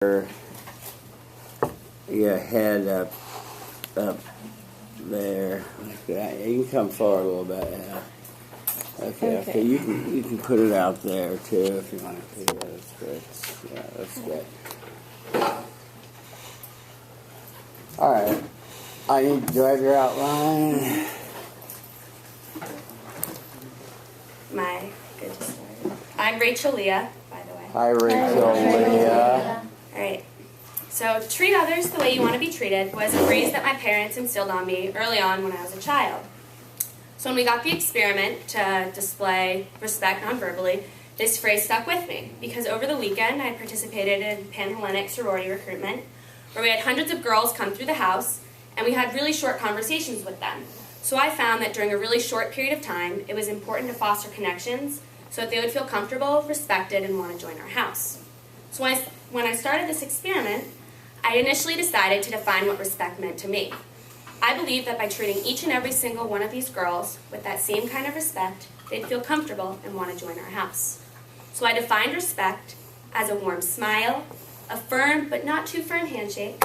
your head up there. You can come forward a little bit. Yeah. Okay. You can put it out there too if you want to. Yeah, that's good. Yeah, that's good. All right. Do I have your outline? Am I good to start? I'm Rachel Leah, by the way. Hi, Rachel Leah. All right. So, treat others the way you want to be treated was a phrase that my parents instilled on me early on when I was a child. So when we got the experiment to display respect non-verbally, this phrase stuck with me because over the weekend I participated in Panhellenic sorority recruitment where we had hundreds of girls come through the house and we had really short conversations with them. So I found that during a really short period of time, it was important to foster connections so that they would feel comfortable, respected, and want to join our house. So when I started this experiment, I initially decided to define what respect meant to me. I believed that by treating each and every single one of these girls with that same kind of respect, they'd feel comfortable and want to join our house. So I defined respect as a warm smile, a firm but not too firm handshake,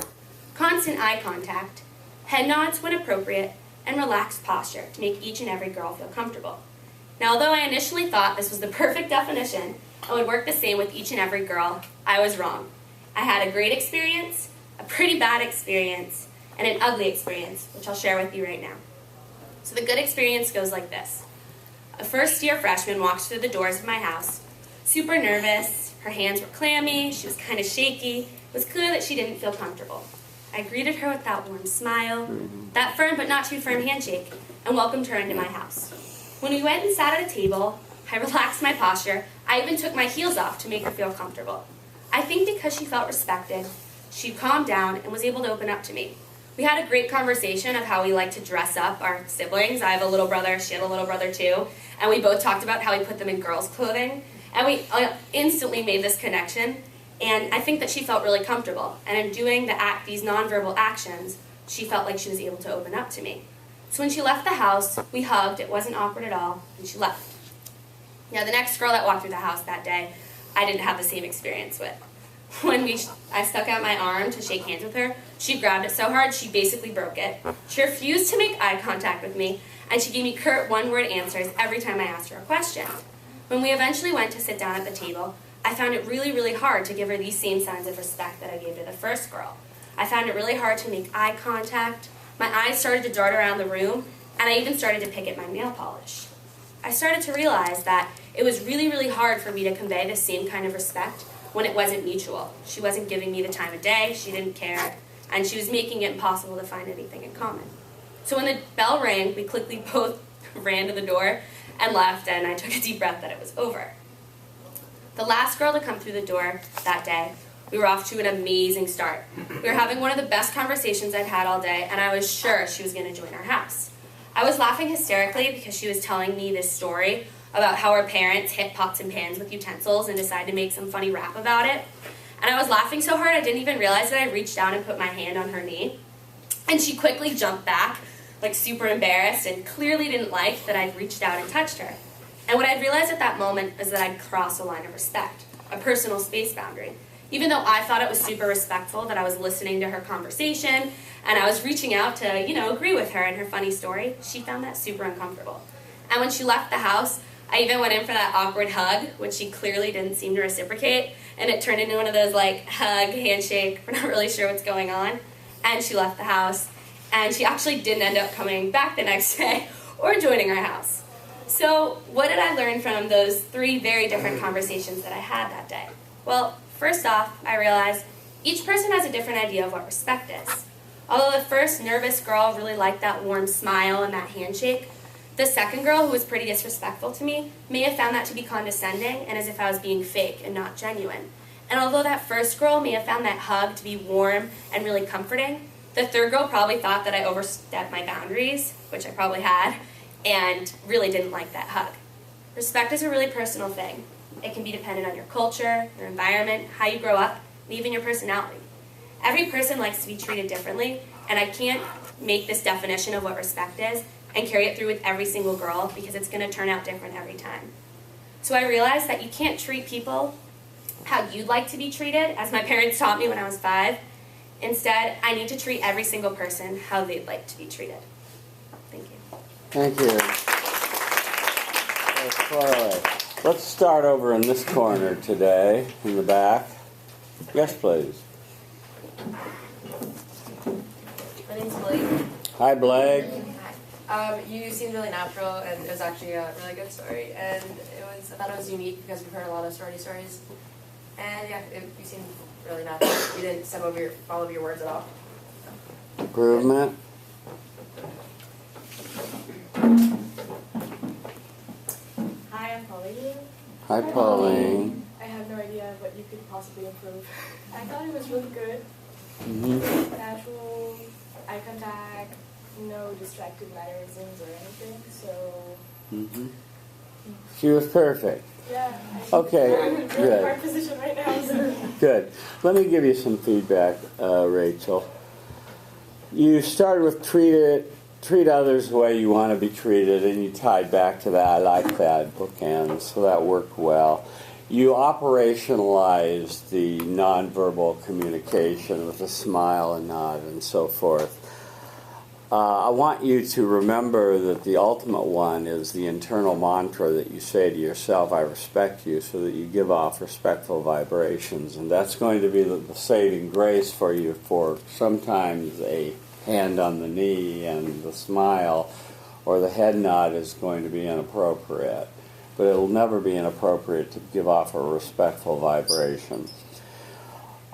constant eye contact, head nods when appropriate, and relaxed posture to make each and every girl feel comfortable. Now, although I initially thought this was the perfect definition and would work the same with each and every girl, I was wrong. I had a great experience, a pretty bad experience, and an ugly experience, which I'll share with you right now. So the good experience goes like this. A first-year freshman walked through the doors of my house, super nervous, her hands were clammy, she was kind of shaky. It was clear that she didn't feel comfortable. I greeted her with that warm smile, that firm but not too firm handshake, and welcomed her into my house. When we went and sat at a table, I relaxed my posture. I even took my heels off to make her feel comfortable. I think because she felt respected, she calmed down and was able to open up to me. We had a great conversation of how we like to dress up our siblings. I have a little brother, she had a little brother too, and we both talked about how we put them in girls' clothing, and we instantly made this connection, and I think that she felt really comfortable, and in doing these nonverbal actions, she felt like she was able to open up to me. So when she left the house, we hugged, it wasn't awkward at all, and she left. Now the next girl that walked through the house that day, I didn't have the same experience with. When I stuck out my arm to shake hands with her, she grabbed it so hard she basically broke it. She refused to make eye contact with me, and she gave me curt one-word answers every time I asked her a question. When we eventually went to sit down at the table, I found it really, really hard to give her these same signs of respect that I gave to the first girl. I found it really hard to make eye contact. My eyes started to dart around the room, and I even started to pick at my nail polish. I started to realize that it was really, really hard for me to convey the same kind of respect when it wasn't mutual. She wasn't giving me the time of day, she didn't care, and she was making it impossible to find anything in common. So when the bell rang, we quickly both ran to the door and left, and I took a deep breath that it was over. The last girl to come through the door that day, we were off to an amazing start. We were having one of the best conversations I'd had all day, and I was sure she was going to join our house. I was laughing hysterically because she was telling me this story about how her parents hit pots and pans with utensils and decided to make some funny rap about it. And I was laughing so hard I didn't even realize that I reached down and put my hand on her knee. And she quickly jumped back, like super embarrassed, and clearly didn't like that I'd reached out and touched her. And what I realized at that moment is that I'd crossed a line of respect, a personal space boundary. Even though I thought it was super respectful that I was listening to her conversation and I was reaching out to, agree with her and her funny story, she found that super uncomfortable. And when she left the house, I even went in for that awkward hug, which she clearly didn't seem to reciprocate, and it turned into one of those hug, handshake, we're not really sure what's going on, and she left the house, and she actually didn't end up coming back the next day or joining our house. So what did I learn from those 3 very different conversations that I had that day? Well, first off, I realized each person has a different idea of what respect is. Although the first nervous girl really liked that warm smile and that handshake, the second girl, who was pretty disrespectful to me, may have found that to be condescending and as if I was being fake and not genuine. And although that first girl may have found that hug to be warm and really comforting, the third girl probably thought that I overstepped my boundaries, which I probably had, and really didn't like that hug. Respect is a really personal thing. It can be dependent on your culture, your environment, how you grow up, and even your personality. Every person likes to be treated differently, and I can't make this definition of what respect is and carry it through with every single girl because it's going to turn out different every time. So I realized that you can't treat people how you'd like to be treated, as my parents taught me when I was 5. Instead, I need to treat every single person how they'd like to be treated. Thank you. Thank you. Chloe. Let's start over in this corner today, in the back. Yes, please. My name's Blake. Hi, Blake. You seemed really natural, and it was actually a really good story. And I thought it was unique because we've heard a lot of stories. And yeah, you seemed really natural. You didn't step over all of your words at all. Improvement. Hi, I'm Pauline. Hi, Pauline. I have no idea what you could possibly improve. I thought it was really good. Mm-hmm. Natural, eye contact, no distracted mannerisms or anything. So, Mm-hmm. She was perfect. yeah. Okay, I'm in a really good. hard position right now. So. Good. Let me give you some feedback, Rachel. You started with treat others the way you want to be treated, and you tied back to that. I like that bookend, so that worked well. You operationalized the nonverbal communication with a smile and nod and so forth. I want you to remember that the ultimate one is the internal mantra that you say to yourself, I respect you, so that you give off respectful vibrations. And that's going to be the saving grace for you for sometimes a hand on the knee and the smile or the head nod is going to be inappropriate. But it'll never be inappropriate to give off a respectful vibration.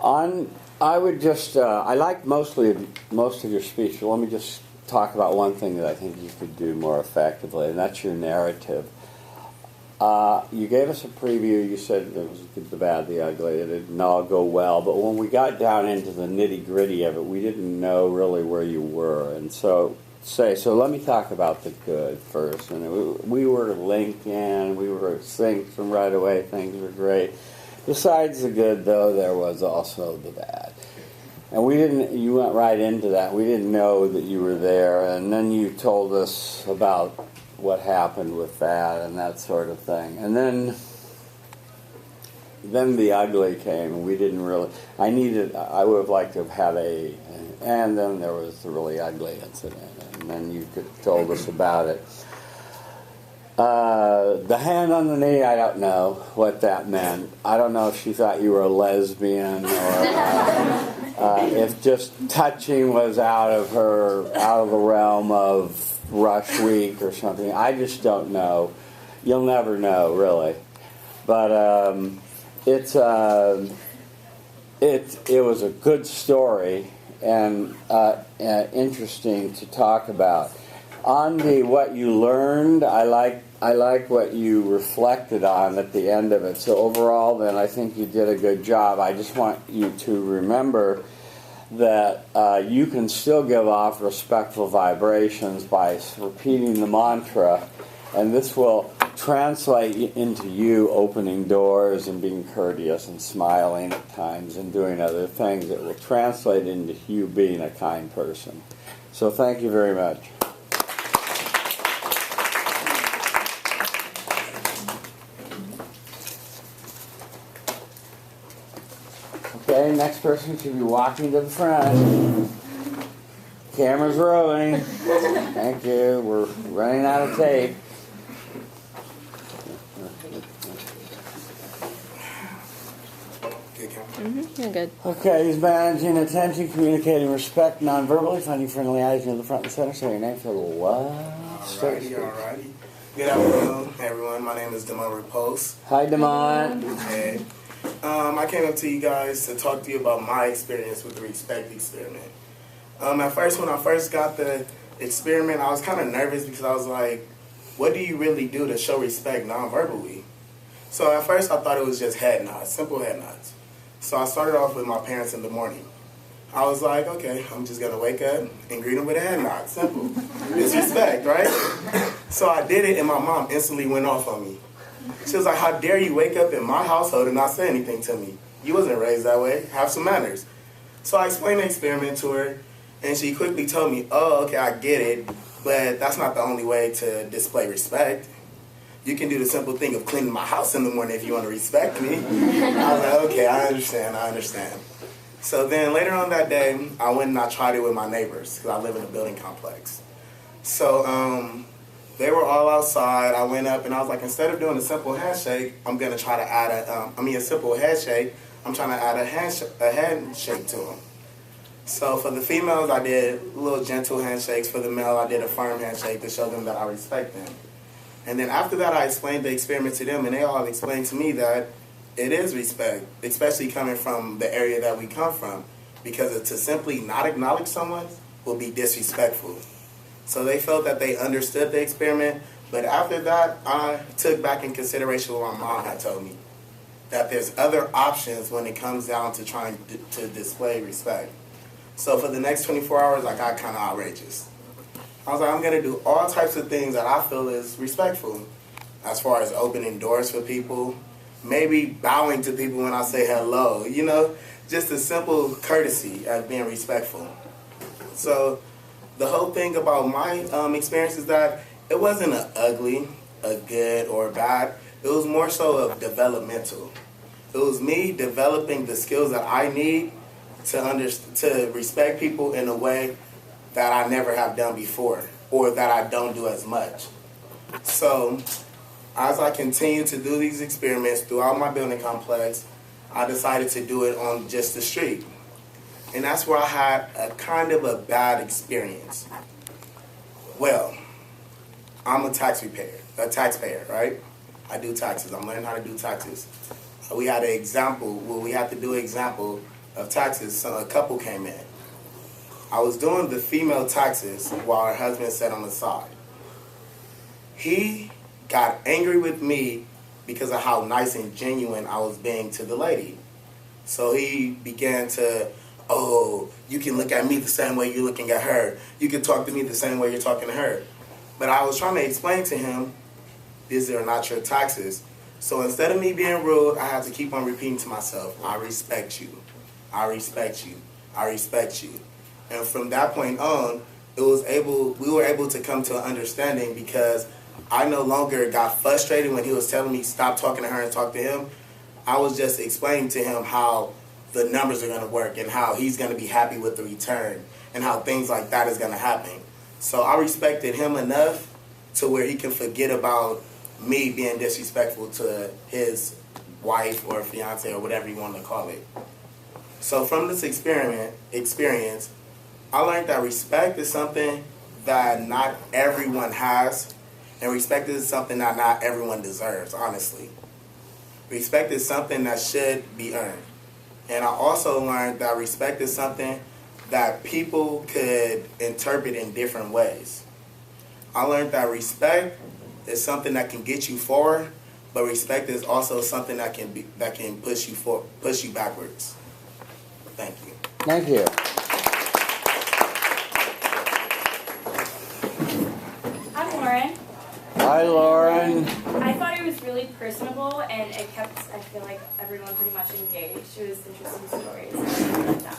I would just, I liked most of your speech. Let me just talk about one thing that I think you could do more effectively, and that's your narrative. You gave us a preview. You said it was the bad, the ugly. It didn't all go well. But when we got down into the nitty-gritty of it, we didn't know really where you were. And so let me talk about the good first. And we were linked in. We were synced from right away. Things were great. Besides the good, though, there was also the bad. And you went right into that. We didn't know that you were there. And then you told us about what happened with that and that sort of thing. And then the ugly came, and we didn't really, I would have liked to have had and then there was the really ugly incident. And then you told us about it. The hand on the knee, I don't know what that meant. I don't know if she thought you were a lesbian or if just touching was out of the realm of rush week or something. I just don't know. You'll never know, really. But it was a good story and interesting to talk about. On the what you learned, I like what you reflected on at the end of it. So overall, then, I think you did a good job. I just want you to remember that you can still give off respectful vibrations by repeating the mantra, and this will translate into you opening doors and being courteous and smiling at times and doing other things. It will translate into you being a kind person. So thank you very much. Okay, next person should be walking to the front. Camera's rolling. Thank you. We're running out of tape. You're good. Okay, he's managing attention, communicating respect, non-verbally, finding friendly eyes near the front and center. Say your name for the what? Alrighty. Good afternoon, everyone. My name is Damon Repose. Hi, Damon. And I came up to you guys to talk to you about my experience with the respect experiment. At first, when I first got the experiment, I was kind of nervous because I was like, what do you really do to show respect non-verbally? So at first, I thought it was just head nods, simple head nods. So I started off with my parents in the morning. I was like, okay, I'm just going to wake up and greet them with a head nod. Simple. It's respect, right? So I did it, and my mom instantly went off on me. She was like, how dare you wake up in my household and not say anything to me? You wasn't raised that way. Have some manners. So I explained the experiment to her, and she quickly told me, oh, okay, I get it, but that's not the only way to display respect. You can do the simple thing of cleaning my house in the morning if you want to respect me. I was like, okay, I understand. So then later on that day, I went and I tried it with my neighbors because I live in a building complex. So they were all outside. I went up and I was like, instead of doing a simple handshake, I'm going to try to add a simple handshake. I'm trying to add a handshake to them. So for the females, I did little gentle handshakes. For the male, I did a firm handshake to show them that I respect them. And then after that, I explained the experiment to them, and they all explained to me that it is respect, especially coming from the area that we come from, because to simply not acknowledge someone will be disrespectful. So they felt that they understood the experiment, but after that, I took back in consideration what my mom had told me, that there's other options when it comes down to trying to display respect. So for the next 24 hours, I got kind of outrageous. I was like, I'm going to do all types of things that I feel is respectful, as far as opening doors for people, maybe bowing to people when I say hello, just a simple courtesy of being respectful. So the whole thing about my experience is that it wasn't an ugly, a good, or a bad. It was more so of developmental. It was me developing the skills that I need to respect people in a way that I never have done before, or that I don't do as much. So as I continue to do these experiments throughout my building complex, I decided to do it on just the street. And that's where I had a kind of a bad experience. Well, I'm a taxpayer, right? I do taxes. I'm learning how to do taxes. We had an example, we had to do an example of taxes. So a couple came in. I was doing the female taxes while her husband sat on the side. He got angry with me because of how nice and genuine I was being to the lady. So he began to, oh, you can look at me the same way you're looking at her. You can talk to me the same way you're talking to her. But I was trying to explain to him, these are not your taxes. So instead of me being rude, I had to keep on repeating to myself, I respect you. I respect you. I respect you. And from that point on, we were able to come to an understanding, because I no longer got frustrated when he was telling me stop talking to her and talk to him. I was just explaining to him how the numbers are going to work and how he's going to be happy with the return and how things like that is going to happen. So I respected him enough to where he can forget about me being disrespectful to his wife or fiance or whatever you want to call it. So from this experience, I learned that respect is something that not everyone has, and respect is something that not everyone deserves, honestly. Respect is something that should be earned. And I also learned that respect is something that people could interpret in different ways. I learned that respect is something that can get you forward, but respect is also something that can push you backwards. Thank you. Thank you. I'm Lauren. Hi, Lauren. I thought it was really personable, and it kept, I feel like, everyone pretty much engaged. It was interesting stories. I like that.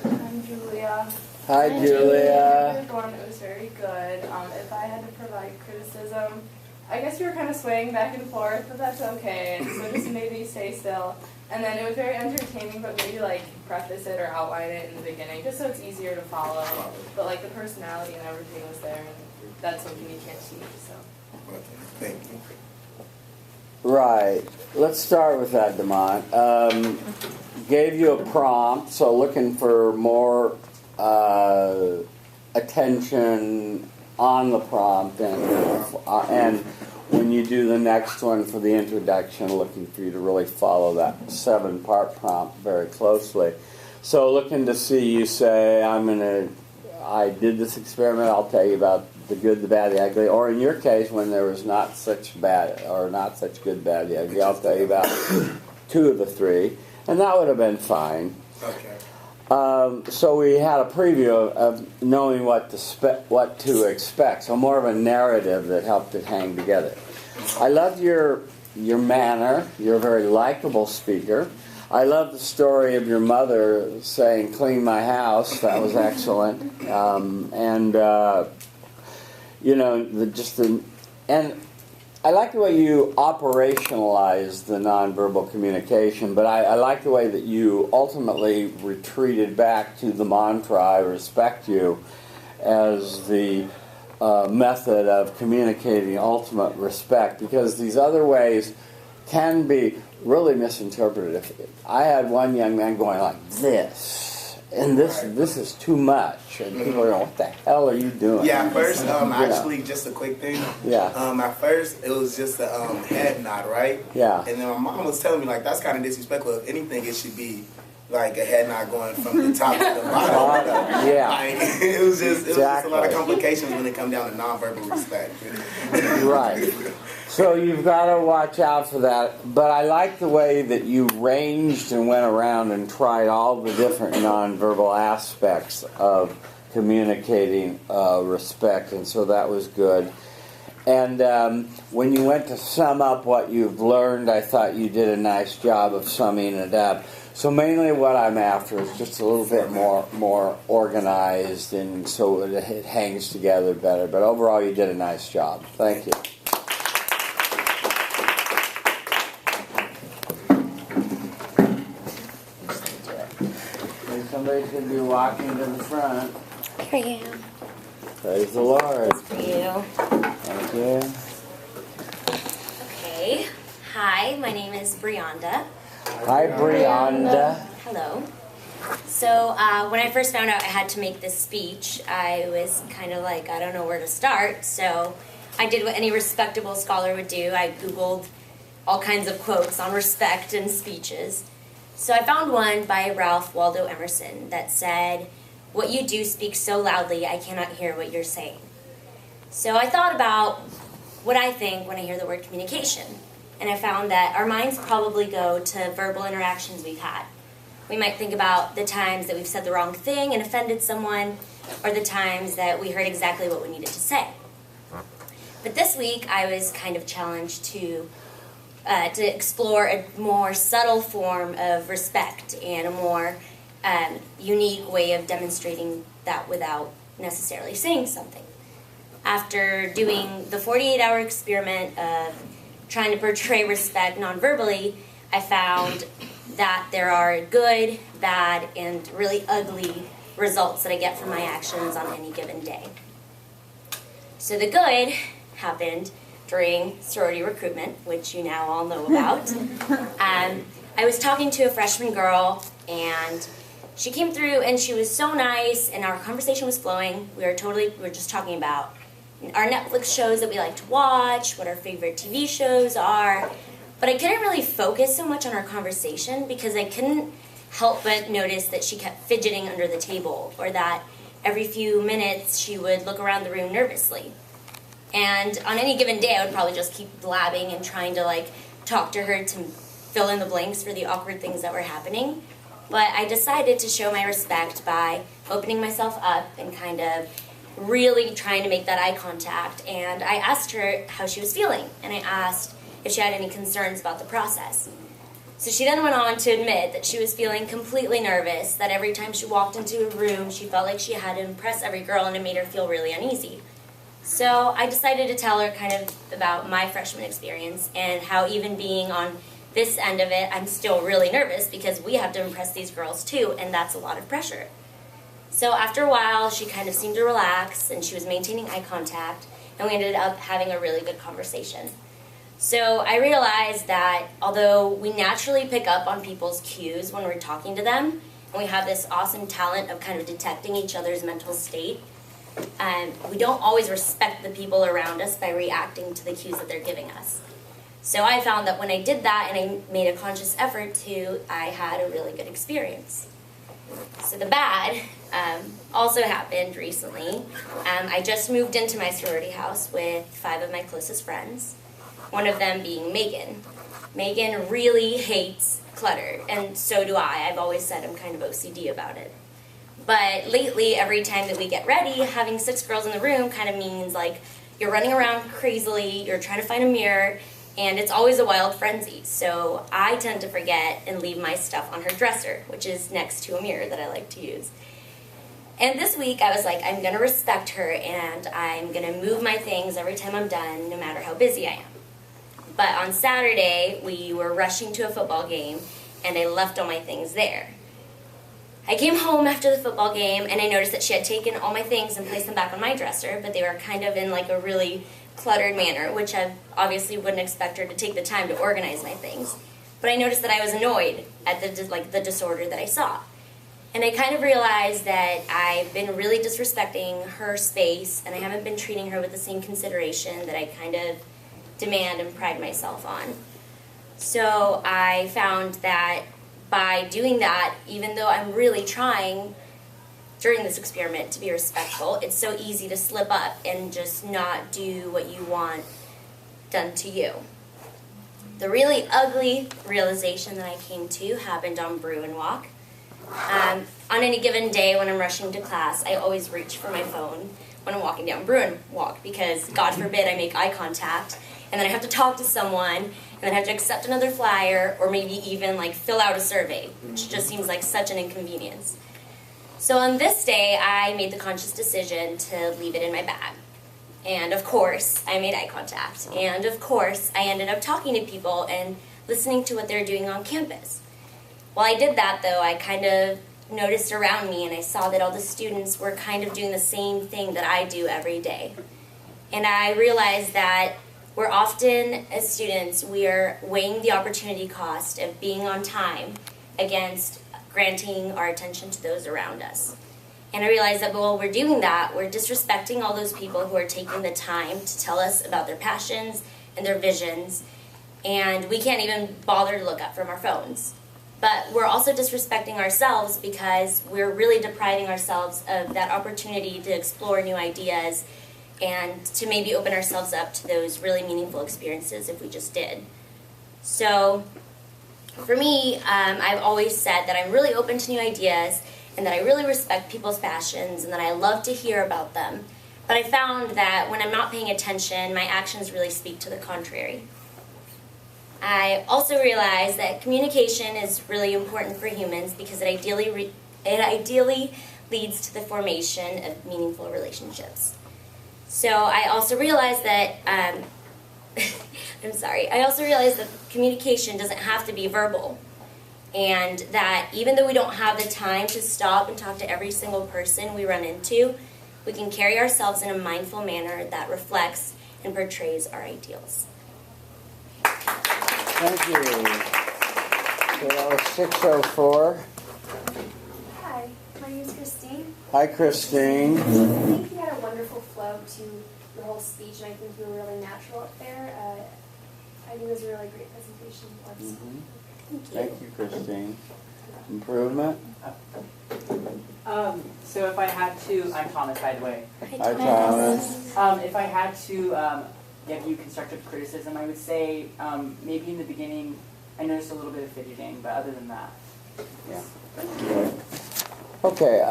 I'm Julia. Hi, Julia. It was very good. If I had to provide criticism, I guess we were kind of swaying back and forth, but that's okay. And so just maybe stay still. And then it was very entertaining, but maybe like preface it or outline it in the beginning, just so it's easier to follow. But like the personality and everything was there, and that's something you can't teach. So. Okay, thank you. Right. Let's start with that, Demont. Gave you a prompt, so looking for more attention on the prompt, and when you do the next one for the introduction, looking for you to really follow that 7-part prompt very closely. So looking to see you say, I did this experiment, I'll tell you about the good, the bad, the ugly, or in your case, when there was not such bad, or not such good, bad, the ugly, I'll tell you about 2 of the 3, and that would have been fine. Okay. So we had a preview of knowing what to expect, so more of a narrative that helped it hang together. I loved your manner. You're a very likable speaker. I love the story of your mother saying, clean my house. That was excellent. And you know, and I like the way you operationalize the nonverbal communication, but I like the way that you ultimately retreated back to the mantra, I respect you, as the method of communicating ultimate respect, because these other ways can be really misinterpreted. If I had one young man going like this, and this is too much, and people are going, what the hell are you doing? Yeah, at first, actually, just a quick thing. Yeah. At first, it was just a head nod, right? Yeah. And then my mom was telling me, like, that's kind of disrespectful. If anything, it should be like a head nod going from the top to the bottom. Yeah. Like, it was just a lot of complications when it comes down to nonverbal respect. Right. So you've got to watch out for that. But I like the way that you ranged and went around and tried all the different nonverbal aspects of communicating respect, and so that was good. And when you went to sum up what you've learned, I thought you did a nice job of summing it up. So mainly what I'm after is just a little bit more organized, and so it hangs together better. But overall, you did a nice job. Thank you. Somebody's going to be walking to the front. Here I am. Praise the Lord. For you. Thank you. Okay. Hi, my name is Brianda. Hi, Brianda. Hello. So when I first found out I had to make this speech, I was kind of like, I don't know where to start. So I did what any respectable scholar would do. I Googled all kinds of quotes on respect and speeches. So I found one by Ralph Waldo Emerson that said, "What you do speaks so loudly, I cannot hear what you're saying." So I thought about what I think when I hear the word communication. And I found that our minds probably go to verbal interactions we've had. We might think about the times that we've said the wrong thing and offended someone, or the times that we heard exactly what we needed to say. But this week I was kind of challenged to explore a more subtle form of respect and a more unique way of demonstrating that without necessarily saying something. After doing the 48-hour experiment of trying to portray respect non-verbally, I found that there are good, bad, and really ugly results that I get from my actions on any given day. So the good happened during sorority recruitment, which you now all know about. I was talking to a freshman girl, and she came through, and she was so nice, and our conversation was flowing. We were just talking about our Netflix shows that we like to watch, what our favorite TV shows are, but I couldn't really focus so much on our conversation because I couldn't help but notice that she kept fidgeting under the table, or that every few minutes she would look around the room nervously. And on any given day, I would probably just keep blabbing and trying to talk to her to fill in the blanks for the awkward things that were happening. But I decided to show my respect by opening myself up and kind of really trying to make that eye contact. And I asked her how she was feeling, and I asked if she had any concerns about the process. So she then went on to admit that she was feeling completely nervous, that every time she walked into a room, she felt like she had to impress every girl, and it made her feel really uneasy. So I decided to tell her kind of about my freshman experience and how even being on this end of it, I'm still really nervous because we have to impress these girls too, and that's a lot of pressure. So after a while, she kind of seemed to relax, and she was maintaining eye contact, and we ended up having a really good conversation. So I realized that although we naturally pick up on people's cues when we're talking to them, and we have this awesome talent of kind of detecting each other's mental state, we don't always respect the people around us by reacting to the cues that they're giving us. So I found that when I did that and I made a conscious effort to, I had a really good experience. So the bad also happened recently. I just moved into my sorority house with 5 of my closest friends, one of them being Megan. Megan really hates clutter, and so do I. I've always said I'm kind of OCD about it. But lately, every time that we get ready, having 6 girls in the room kind of means you're running around crazily, you're trying to find a mirror, and it's always a wild frenzy. So I tend to forget and leave my stuff on her dresser, which is next to a mirror that I like to use. And this week I was like, I'm going to respect her and I'm going to move my things every time I'm done, no matter how busy I am. But on Saturday, we were rushing to a football game and I left all my things there. I came home after the football game and I noticed that she had taken all my things and placed them back on my dresser, but they were kind of in like a really cluttered manner, which I obviously wouldn't expect her to take the time to organize my things. But I noticed that I was annoyed at the disorder that I saw. And I kind of realized that I've been really disrespecting her space and I haven't been treating her with the same consideration that I kind of demand and pride myself on. So I found that by doing that, even though I'm really trying during this experiment to be respectful, it's so easy to slip up and just not do what you want done to you. The really ugly realization that I came to happened on Bruin Walk. On any given day when I'm rushing to class, I always reach for my phone when I'm walking down Bruin Walk because, God forbid, I make eye contact and then I have to talk to someone and then I have to accept another flyer or maybe even like fill out a survey, which just seems like such an inconvenience. So on this day, I made the conscious decision to leave it in my bag. And of course, I made eye contact. And of course, I ended up talking to people and listening to what they're doing on campus. While I did that, though, I kind of noticed around me and I saw that all the students were kind of doing the same thing that I do every day. And I realized that we're often, as students, we are weighing the opportunity cost of being on time against granting our attention to those around us. And I realized that while we're doing that, we're disrespecting all those people who are taking the time to tell us about their passions and their visions, and we can't even bother to look up from our phones. But we're also disrespecting ourselves because we're really depriving ourselves of that opportunity to explore new ideas and to maybe open ourselves up to those really meaningful experiences if we just did. So for me, I've always said that I'm really open to new ideas and that I really respect people's passions and that I love to hear about them. But I found that when I'm not paying attention, my actions really speak to the contrary. I also realized that communication is really important for humans because it ideally leads to the formation of meaningful relationships. So I also realized that, I also realized that communication doesn't have to be verbal. And that even though we don't have the time to stop and talk to every single person we run into, we can carry ourselves in a mindful manner that reflects and portrays our ideals. Thank you. So that was 6:04. Hi, my name is Christine. Hi, Christine. I think you had a wonderful flow to your whole speech, and I think you were really natural up there. I think it was a really great presentation. Thank you, Christine. Improvement? So if I had to, I'm Thomas, by the way. Hi, Thomas. If I had to give you constructive criticism, I would say maybe in the beginning I noticed a little bit of fidgeting, but other than that, Yeah. Okay,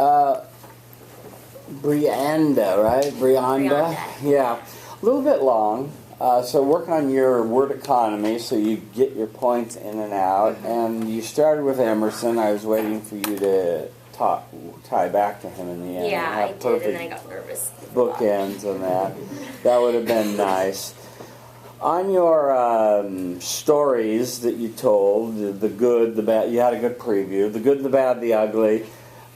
Brianda, right? Brianda? Yeah. A little bit long. So work on your word economy so you get your points in and out. And you started with Emerson. I was waiting for you to tie back to him in the end. Yeah, I did, and then I got nervous. Bookends on that. That would have been nice. On your stories that you told, the good, the bad, you had a good preview. The good, the bad, the ugly.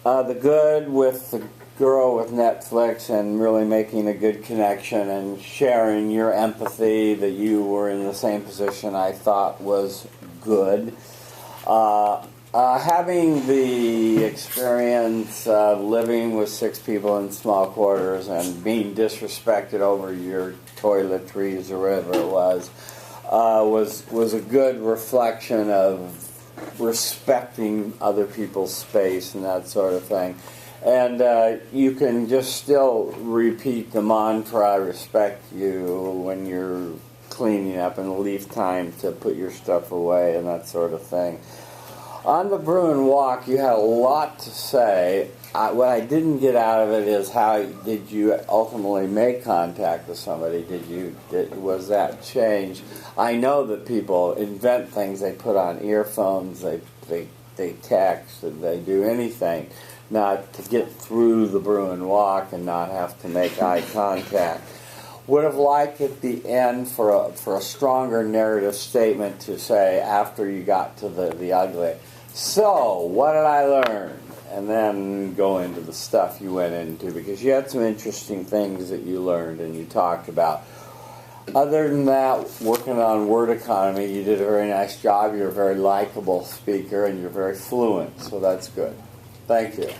The good with the girl with Netflix and really making a good connection and sharing your empathy that you were in the same position I thought was good. Having the experience of living with 6 people in small quarters and being disrespected over your toiletries or whatever it was a good reflection of respecting other people's space and that sort of thing. And you can just still repeat the mantra, I respect you, when you're cleaning up and leave time to put your stuff away and that sort of thing. On the Bruin Walk, you had a lot to say. What I didn't get out of it is how did you ultimately make contact with somebody? Was that change? I know that people invent things. They put on earphones. They they text, and they do anything not to get through the Bruin Walk and not have to make eye contact. Would have liked at the end for a stronger narrative statement to say after you got to the ugly, so what did I learn? And then go into the stuff you went into, because you had some interesting things that you learned and you talked about. Other than that, working on word economy, you did a very nice job. You're a very likable speaker and you're very fluent, so that's good. Thank you.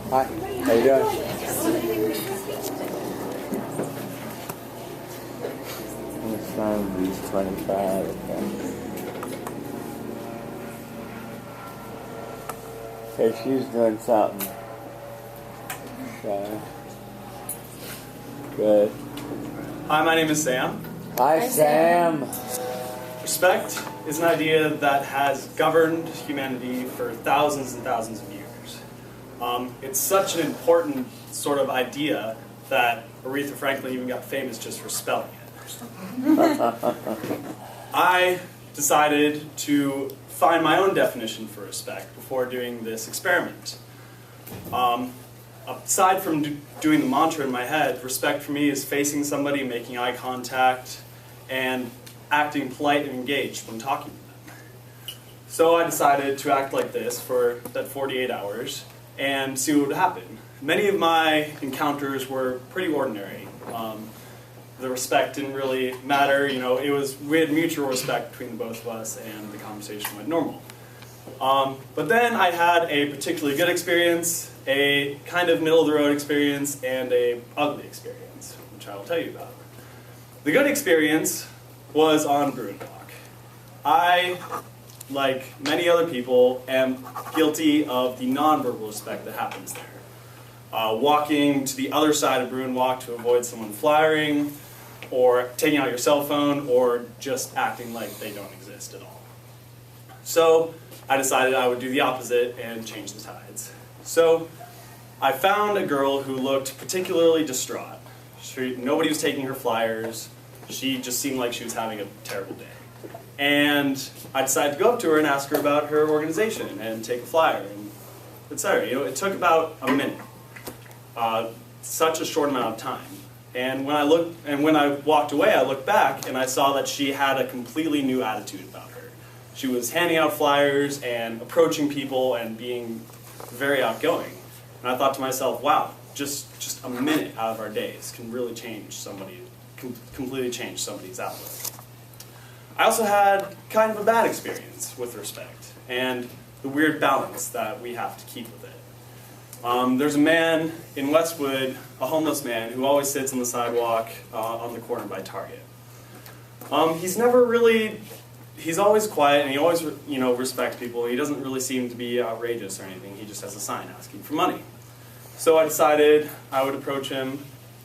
Hi, how you doing? These 25, okay, she's doing something. Okay. Good. Hi, my name is Sam. Hi, Sam. Respect is an idea that has governed humanity for thousands and thousands of years. It's such an important sort of idea that Aretha Franklin even got famous just for spelling it. I decided to find my own definition for respect before doing this experiment. Aside from doing the mantra in my head, respect for me is facing somebody, making eye contact, and acting polite and engaged when talking to them. So I decided to act like this for that 48 hours and see what would happen. Many of my encounters were pretty ordinary. The respect didn't really matter, you know, we had mutual respect between the both of us and the conversation went normal. But then I had a particularly good experience, a kind of middle-of-the-road experience, and a ugly experience, which I will tell you about. The good experience was on Bruin Walk. I, like many other people, am guilty of the nonverbal respect that happens there. Walking to the other side of Bruin Walk to avoid someone flying, or taking out your cell phone, or just acting like they don't exist at all. So I decided I would do the opposite and change the tides. So I found a girl who looked particularly distraught. Nobody was taking her flyers. She just seemed like she was having a terrible day. And I decided to go up to her and ask her about her organization and take a flyer, and etc. You know, it took about a minute. Such a short amount of time. And when I walked away, I looked back and I saw that she had a completely new attitude about her. She was handing out flyers and approaching people and being very outgoing. And I thought to myself, wow, just a minute out of our days can really change somebody, completely change somebody's outlook. I also had kind of a bad experience with respect and the weird balance that we have to keep with it. There's a man in Westwood, a homeless man, who always sits on the sidewalk on the corner by Target. He's always quiet and he always, respects people. He doesn't really seem to be outrageous or anything. He just has a sign asking for money. So I decided I would approach him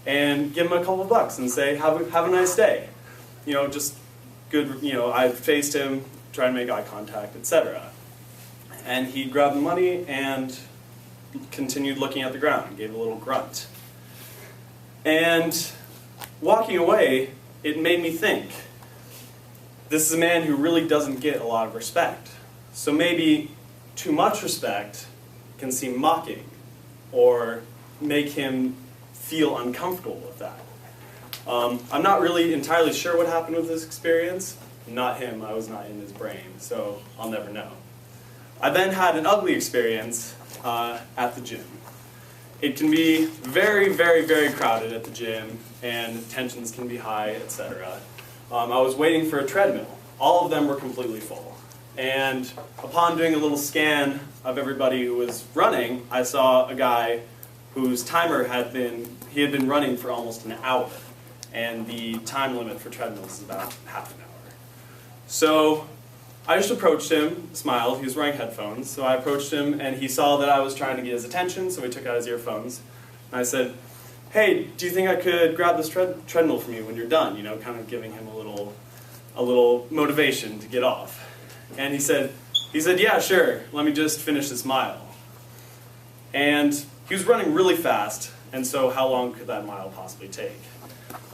and give him a couple bucks and say, have a nice day. Just good, I faced him, tried to make eye contact, etc. And he grabbed the money and continued looking at the ground and gave a little grunt. And walking away, it made me think, this is a man who really doesn't get a lot of respect. So maybe too much respect can seem mocking or make him feel uncomfortable with that. I'm not really entirely sure what happened with this experience. Not him, I was not in his brain, so I'll never know. I then had an ugly experience at the gym. It can be very, very, very crowded at the gym, and tensions can be high, etc. I was waiting for a treadmill. All of them were completely full. And upon doing a little scan of everybody who was running, I saw a guy whose timer had been running for almost an hour. And the time limit for treadmills is about half an hour. So I just approached him, smiled, he was wearing headphones, so I approached him and he saw that I was trying to get his attention, so he took out his earphones. And I said, hey, do you think I could grab this treadmill from you when you're done? Kind of giving him a little motivation to get off. And he said, yeah, sure, let me just finish this mile. And he was running really fast, and so how long could that mile possibly take?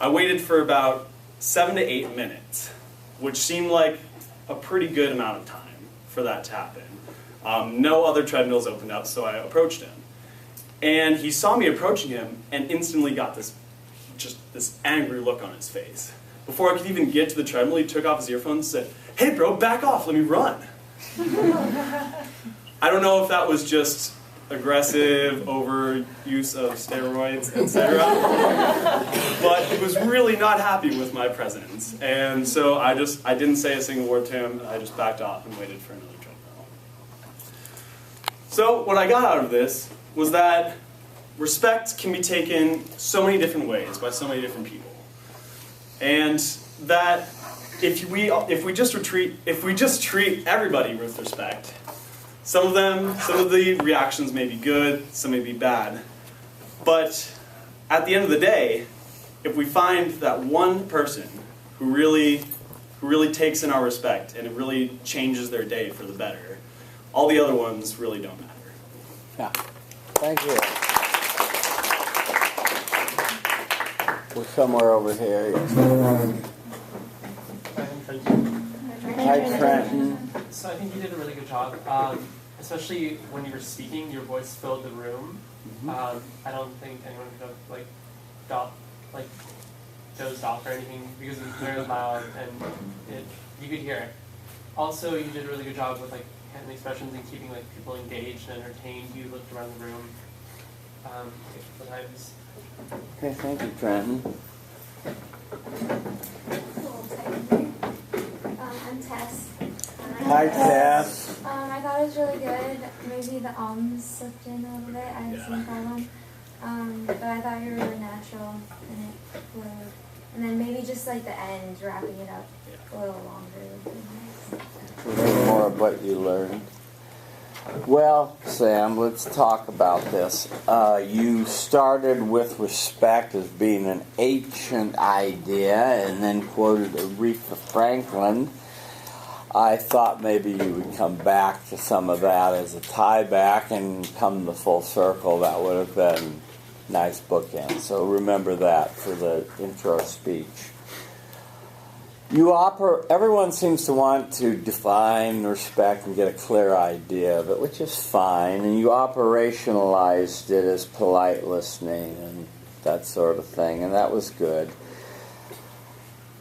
I waited for about 7 to 8 minutes, which seemed like a pretty good amount of time for that to happen. No other treadmills opened up, so I approached him. And he saw me approaching him and instantly got this angry look on his face. Before I could even get to the treadmill, he took off his earphones and said, "Hey bro, back off, let me run." I don't know if that was just aggressive overuse of steroids, etc. But he was really not happy with my presence. And so I didn't say a single word to him. I just backed off and waited for another treadmill. So what I got out of this was that respect can be taken so many different ways by so many different people. And that if we just treat everybody with respect, some of the reactions may be good, some may be bad. But at the end of the day, if we find that one person who really takes in our respect and it really changes their day for the better, all the other ones really don't matter. Yeah. Thank you. We're somewhere over here. Hi, Trenton. So I think you did a really good job. Especially when you were speaking, your voice filled the room. I don't think anyone could have dozed off or anything because it was very loud and you could hear it. Also, you did a really good job with hand expressions and keeping people engaged and entertained. You looked around the room. Okay, thank you, Trenton. I'm Tess. Hi, Tess. I thought it was really good. Maybe the ums slipped in a little bit. I had the same problem. But I thought you were really natural and it flowed. And then maybe just the end, wrapping it up a little longer would be nice. A little more of what you learned. Well, Sam, let's talk about this. You started with respect as being an ancient idea and then quoted Aretha Franklin. I thought maybe you would come back to some of that as a tie back and come the full circle. That would have been nice bookend. So remember that for the intro speech. Everyone seems to want to define respect and get a clear idea of it, which is fine. And you operationalized it as polite listening and that sort of thing, and that was good.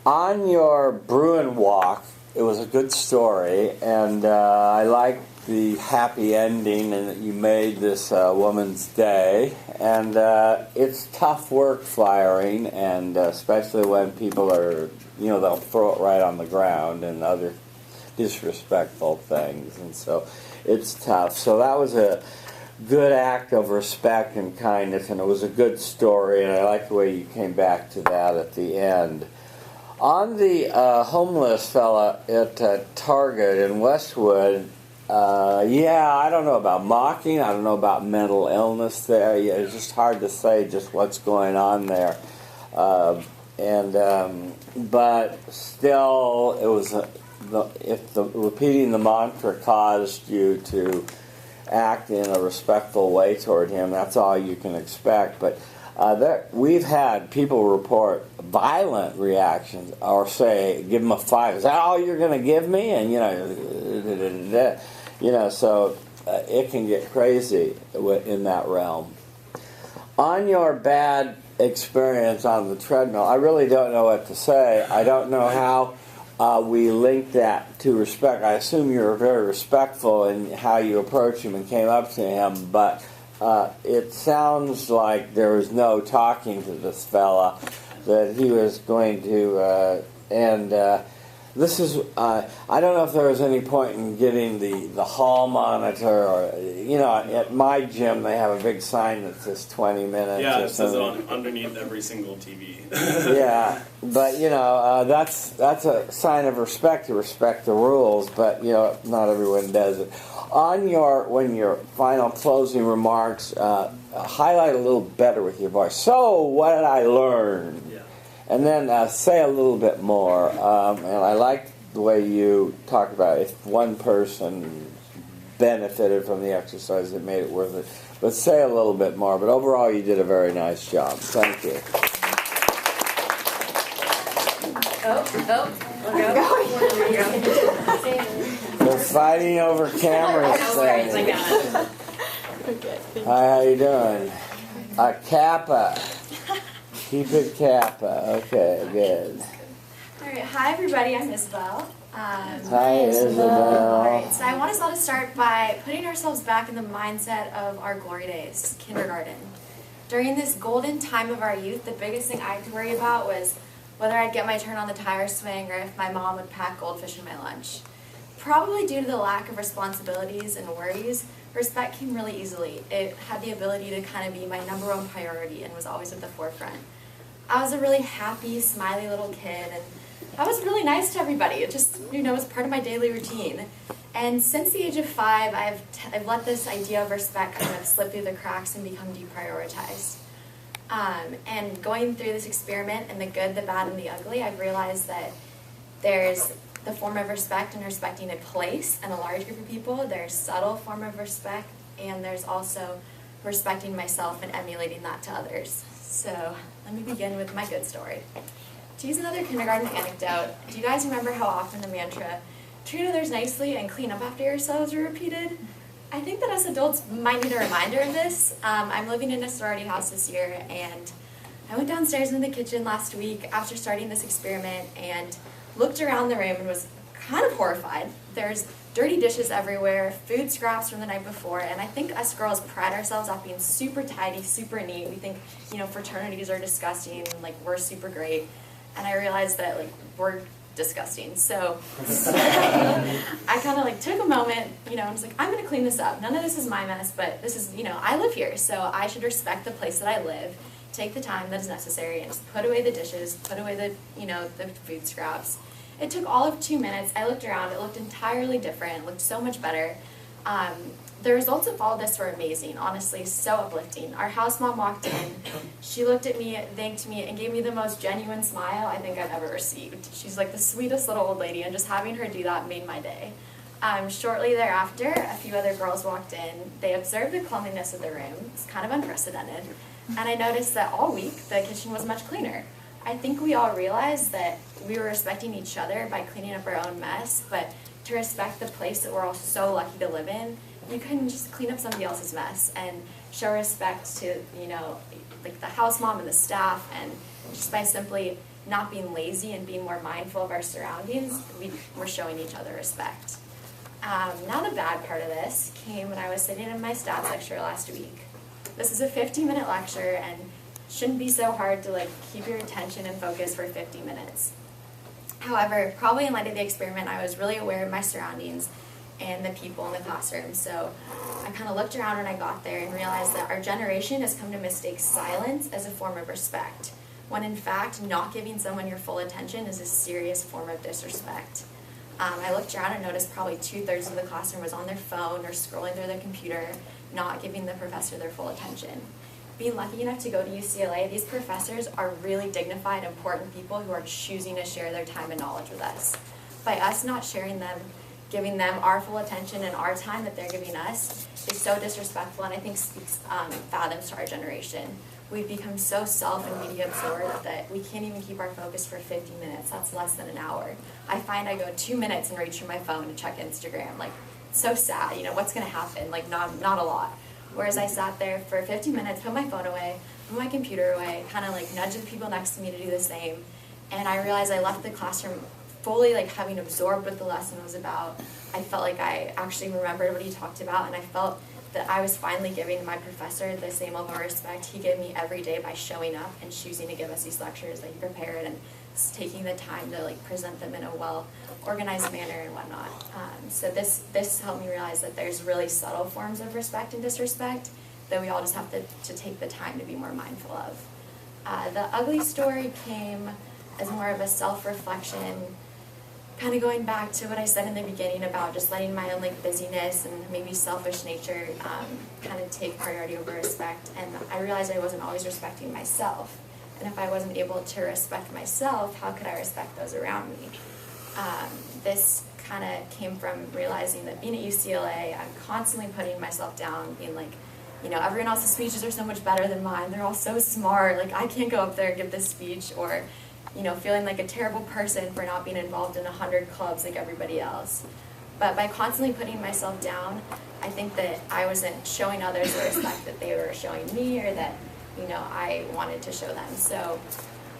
On your Bruin walk, it was a good story, and I liked the happy ending and that you made this woman's day. And it's tough work flyering, and especially when people are, they'll throw it right on the ground and other disrespectful things, and so it's tough. So that was a good act of respect and kindness, and it was a good story, and I like the way you came back to that at the end. On the homeless fella at Target in Westwood, I don't know about mocking. I don't know about mental illness there. It's just hard to say just what's going on there. But still, it was if repeating the mantra caused you to act in a respectful way toward him, that's all you can expect. But we've had people report violent reactions, or say, give them a 5. Is that all you're going to give me? And so it can get crazy in that realm. On your bad experience on the treadmill, I really don't know what to say. I don't know how we link that to respect. I assume you were very respectful in how you approached him and came up to him, but it sounds like there was no talking to this fella, that he was going to, this is, I don't know if there was any point in getting the hall monitor, or, at my gym they have a big sign that says 20 minutes. Yeah, it says it underneath every single TV. Yeah, but, that's a sign of respect, to respect the rules, but, not everyone does it. On your final closing remarks, highlight a little better with your voice. So, what did I learn? Yeah. And then say a little bit more. And I like the way you talk about if one person benefited from the exercise, it made it worth it. But say a little bit more. But overall, you did a very nice job. Thank you. They're fighting over cameras. Hi, how you doing? A Kappa. Keep it Kappa. Okay, good. All right, hi everybody, I'm Isabel. Hi, Isabel. All right, so I want us all to start by putting ourselves back in the mindset of our glory days, kindergarten. During this golden time of our youth, the biggest thing I had to worry about was whether I'd get my turn on the tire swing or if my mom would pack goldfish in my lunch. Probably due to the lack of responsibilities and worries, respect came really easily. It had the ability to kind of be my number one priority and was always at the forefront. I was a really happy, smiley little kid, and I was really nice to everybody. It just, was part of my daily routine. And since the age of 5, I've let this idea of respect kind of slip through the cracks and become deprioritized. And going through this experiment and the good, the bad, and the ugly, I've realized that there's the form of respect and respecting a place and a large group of people. There's subtle form of respect, and there's also respecting myself and emulating that to others. So let me begin with my good story. To use another kindergarten anecdote, do you guys remember how often the mantra, treat others nicely and clean up after yourselves, were repeated? I think that us adults might need a reminder of this. I'm living in a sorority house this year, and I went downstairs in the kitchen last week after starting this experiment and looked around the room and was kind of horrified. There's dirty dishes everywhere, food scraps from the night before, and I think us girls pride ourselves on being super tidy, super neat. We think, fraternities are disgusting, and we're super great. And I realized that we're disgusting. So I kind of took a moment, and was like, I'm going to clean this up. None of this is my mess, but this is, I live here, so I should respect the place that I live, take the time that is necessary, and just put away the dishes, put away the, the food scraps. It took all of 2 minutes. I looked around. It looked entirely different. It looked so much better. The results of all this were amazing, honestly, so uplifting. Our house mom walked in. She looked at me, thanked me, and gave me the most genuine smile I think I've ever received. She's the sweetest little old lady, and just having her do that made my day. Shortly thereafter, a few other girls walked in. They observed the cleanliness of the room. It's kind of unprecedented. And I noticed that all week, the kitchen was much cleaner. I think we all realized that we were respecting each other by cleaning up our own mess, but to respect the place that we're all so lucky to live in, you can just clean up somebody else's mess and show respect to, the house mom and the staff, and just by simply not being lazy and being more mindful of our surroundings, we're showing each other respect. Now the bad part of this came when I was sitting in my stats lecture last week. This is a 15-minute lecture, and shouldn't be so hard to keep your attention and focus for 50 minutes. However, probably in light of the experiment, I was really aware of my surroundings and the people in the classroom. So I kind of looked around when I got there and realized that our generation has come to mistake silence as a form of respect, when in fact, not giving someone your full attention is a serious form of disrespect. I looked around and noticed probably 2/3 of the classroom was on their phone or scrolling through their computer, not giving the professor their full attention. Being lucky enough to go to UCLA, these professors are really dignified, important people who are choosing to share their time and knowledge with us. By us not sharing them, giving them our full attention and our time that they're giving us is so disrespectful, and I think speaks fathoms to our generation. We've become so self and media absorbed that we can't even keep our focus for 50 minutes. That's less than an hour. I find I go 2 minutes and reach for my phone to check Instagram. So sad. What's going to happen? Not a lot. Whereas I sat there for 50 minutes, put my phone away, put my computer away, kind of nudged the people next to me to do the same. And I realized I left the classroom fully having absorbed what the lesson was about. I felt like I actually remembered what he talked about, and I felt that I was finally giving my professor the same level of respect he gave me every day by showing up and choosing to give us these lectures that he prepared and taking the time to present them in a well-organized manner and whatnot. So this helped me realize that there's really subtle forms of respect and disrespect that we all just have to take the time to be more mindful of. The ugly story came as more of a self-reflection, kind of going back to what I said in the beginning about just letting my own busyness and maybe selfish nature kind of take priority over respect. And I realized I wasn't always respecting myself. And if I wasn't able to respect myself, how could I respect those around me? This kind of came from realizing that being at UCLA, I'm constantly putting myself down, being everyone else's speeches are so much better than mine. They're all so smart. I can't go up there and give this speech. Or, feeling like a terrible person for not being involved in 100 clubs like everybody else. But by constantly putting myself down, I think that I wasn't showing others the respect that they were showing me, or that, I wanted to show them. So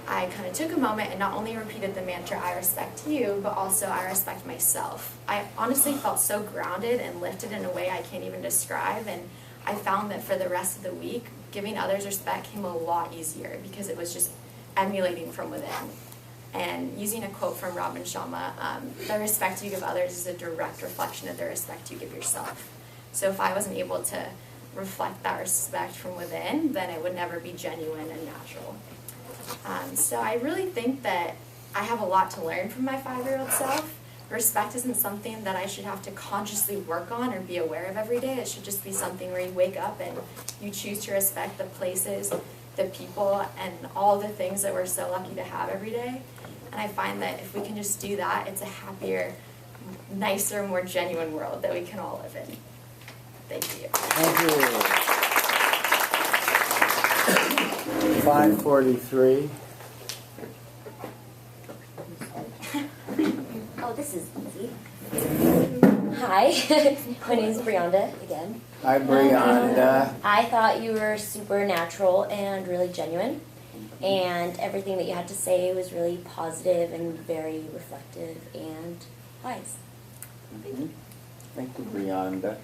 I kind of took a moment and not only repeated the mantra, I respect you, but also I respect myself. I honestly felt so grounded and lifted in a way I can't even describe, and I found that for the rest of the week, giving others respect came a lot easier because it was just emulating from within. And using a quote from Robin Sharma, the respect you give others is a direct reflection of the respect you give yourself. So if I wasn't able to reflect that respect from within, then it would never be genuine and natural. So I really think that I have a lot to learn from my 5-year-old self. Respect isn't something that I should have to consciously work on or be aware of every day. It should just be something where you wake up and you choose to respect the places, the people, and all the things that we're so lucky to have every day. And I find that if we can just do that, it's a happier, nicer, more genuine world that we can all live in. Thank you. Thank you. 5:43. Oh, this is easy. Hi, my name is Brianda again. Hi, Brianda. I thought you were super natural and really genuine, and everything that you had to say was really positive and very reflective and wise. Mm-hmm. Thank you, Brianda.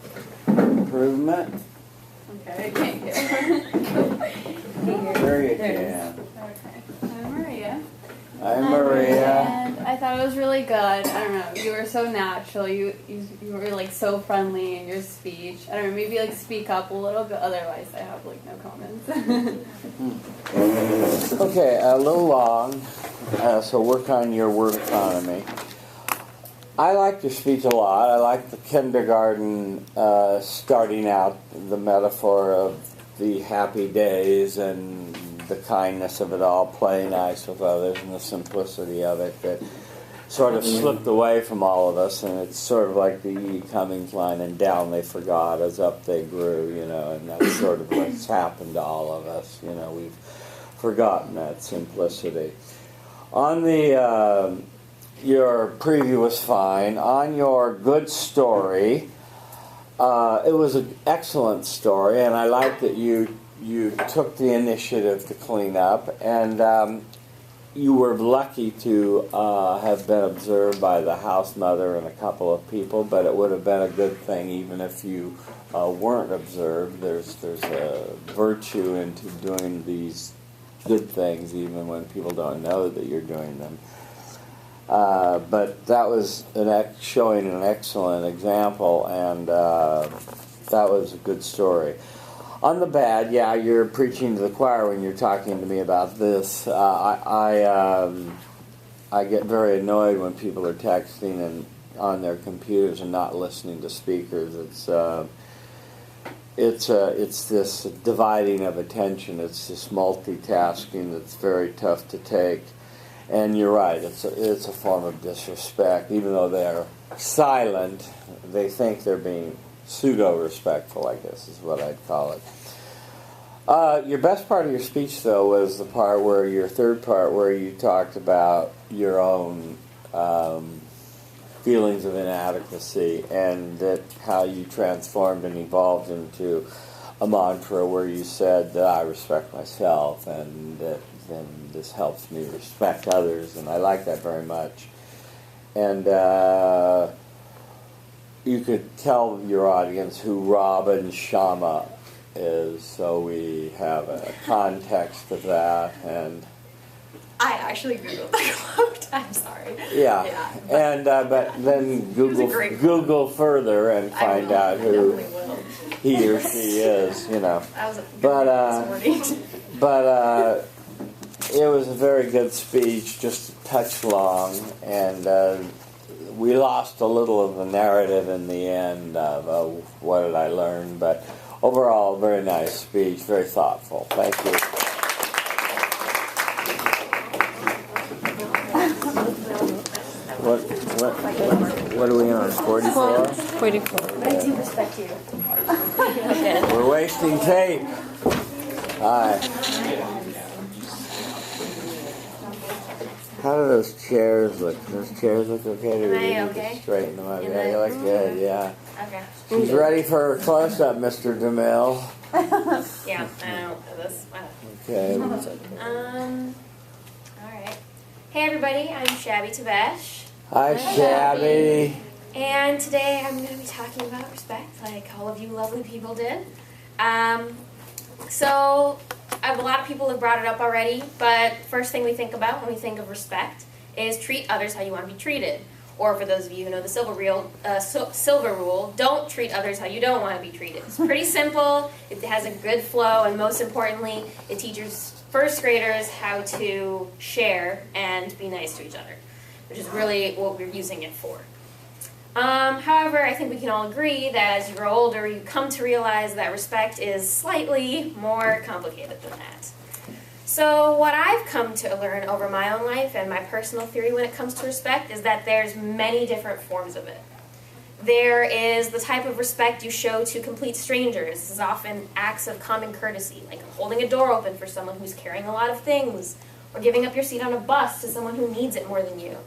Improvement? Okay, I can't hear. Sure you can. Okay. I'm Maria. Hi, Maria. And I thought it was really good. I don't know. You were so natural. You were like so friendly in your speech. I don't know. Maybe like speak up a little bit. Otherwise, I have like no comments. Okay, a little long. So work on your word economy. I liked your speech a lot. I liked the kindergarten starting out, the metaphor of the happy days and the kindness of it all, playing nice with others, and the simplicity of it that sort of slipped away from all of us. And it's sort of like the E. Cummings line, and down they forgot as up they grew, and that's sort of what's happened to all of us. We've forgotten that simplicity. On the your preview was fine. On your good story, it was an excellent story, and I like that you took the initiative to clean up, and you were lucky to have been observed by the house mother and a couple of people, but it would have been a good thing even if you weren't observed. There's a virtue into doing these good things even when people don't know that you're doing them. But that was showing an excellent example, and that was a good story. On the bad, yeah, you're preaching to the choir when you're talking to me about this. I get very annoyed when people are texting and on their computers and not listening to speakers. It's this dividing of attention. It's this multitasking that's very tough to take. And you're right, it's a form of disrespect. Even though they're silent, they think they're being pseudo-respectful, I guess is what I'd call it. Your best part of your speech, though, was the part where, your third part, where you talked about your own feelings of inadequacy, and that how you transformed and evolved into a mantra where you said that I respect myself, and that then this helps me respect others, and I like that very much. And you could tell your audience who Robin Sharma is, so we have a context of that. And I actually Googled the quote. I'm sorry. Yeah. And but then Google further and find out who he or she is. That was a but this morning. but it was a very good speech, just a touch long, and we lost a little of the narrative in the end of what did I learn, but overall, very nice speech, very thoughtful. Thank you. What are we on, 44? 44. But I do respect you. We're wasting tape. Hi. How do those chairs look? Those chairs look okay? Do Am we I need to okay? straighten them up? In Yeah, you look good, yeah. Okay. She's ready for her close-up, Mr. DeMille. Yeah, I know this. Okay. Alright. Hey everybody, I'm Shabby Tabesh. Hi, Shabby. And today I'm going to be talking about respect, like all of you lovely people did. So, a lot of people have brought it up already, but first thing we think about when we think of respect is treat others how you want to be treated. Or for those of you who know the silver rule, don't treat others how you don't want to be treated. It's pretty simple, it has a good flow, and most importantly, it teaches first graders how to share and be nice to each other, which is really what we're using it for. However, I think we can all agree that as you grow older, you come to realize that respect is slightly more complicated than that. So what I've come to learn over my own life and my personal theory when it comes to respect is that there's many different forms of it. There is the type of respect you show to complete strangers. This is often acts of common courtesy, like holding a door open for someone who's carrying a lot of things, or giving up your seat on a bus to someone who needs it more than you.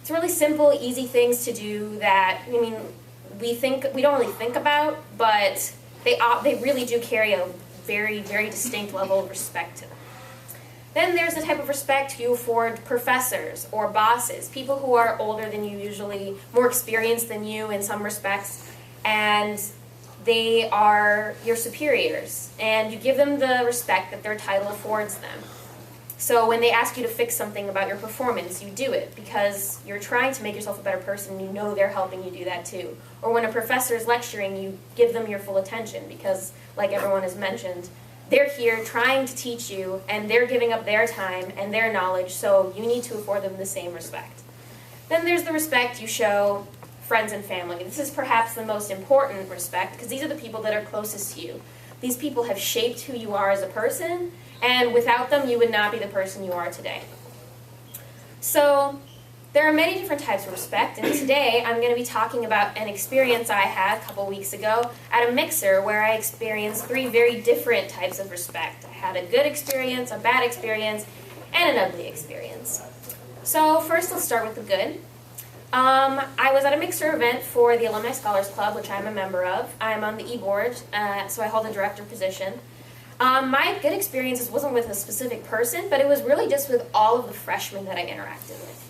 It's really simple, easy things to do that, I mean, we don't really think about, but they really do carry a very, very distinct level of respect to them. Then there's the type of respect you afford professors or bosses, people who are older than you usually, more experienced than you in some respects, and they are your superiors, and you give them the respect that their title affords them. So when they ask you to fix something about your performance, you do it because you're trying to make yourself a better person and you know they're helping you do that too. Or when a professor is lecturing, you give them your full attention because, like everyone has mentioned, they're here trying to teach you and they're giving up their time and their knowledge, so you need to afford them the same respect. Then there's the respect you show friends and family. This is perhaps the most important respect because these are the people that are closest to you. These people have shaped who you are as a person, and without them you would not be the person you are today. So there are many different types of respect, and today I'm going to be talking about an experience I had a couple weeks ago at a mixer where I experienced 3 very different types of respect. I had a good experience, a bad experience, and an ugly experience. So first let's start with the good. I was at a mixer event for the Alumni Scholars Club, which I'm a member of. I'm on the e-board, so I hold a director position. My good experience wasn't with a specific person, but it was really just with all of the freshmen that I interacted with.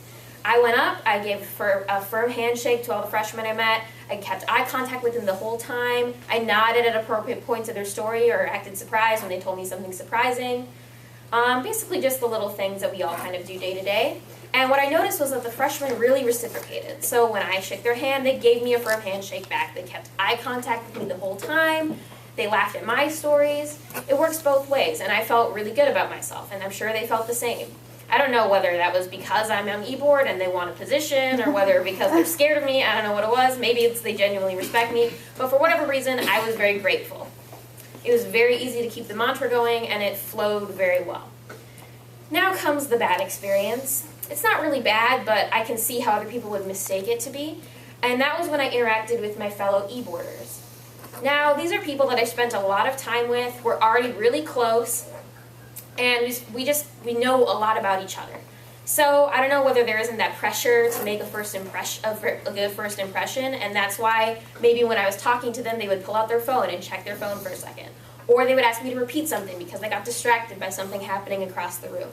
I went up, I gave a firm handshake to all the freshmen I met, I kept eye contact with them the whole time, I nodded at appropriate points of their story or acted surprised when they told me something surprising. Basically just the little things that we all kind of do day to day. And what I noticed was that the freshmen really reciprocated. So when I shook their hand, they gave me a firm handshake back. They kept eye contact with me the whole time. They laughed at my stories. It works both ways, and I felt really good about myself, and I'm sure they felt the same. I don't know whether that was because I'm on e-board and they want a position, or whether because they're scared of me. I don't know what it was. Maybe it's they genuinely respect me. But for whatever reason, I was very grateful. It was very easy to keep the mantra going, and it flowed very well. Now comes the bad experience. It's not really bad, but I can see how other people would mistake it to be. And that was when I interacted with my fellow e-boarders. Now, these are people that I spent a lot of time with. We're already really close, and we know a lot about each other. So I don't know whether there isn't that pressure to make a good first impression, and that's why maybe when I was talking to them, they would pull out their phone and check their phone for a second. Or they would ask me to repeat something because I got distracted by something happening across the room.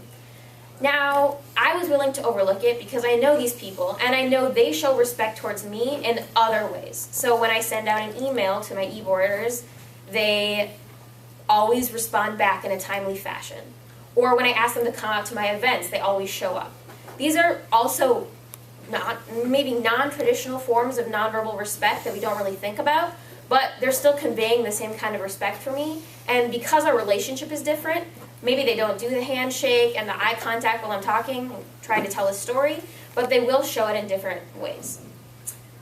Now, I was willing to overlook it because I know these people, and I know they show respect towards me in other ways. So when I send out an email to my e-boarders, they always respond back in a timely fashion. Or when I ask them to come out to my events, they always show up. These are also maybe non-traditional forms of nonverbal respect that we don't really think about, but they're still conveying the same kind of respect for me. And because our relationship is different, maybe they don't do the handshake and the eye contact while I'm talking, trying to tell a story, but they will show it in different ways.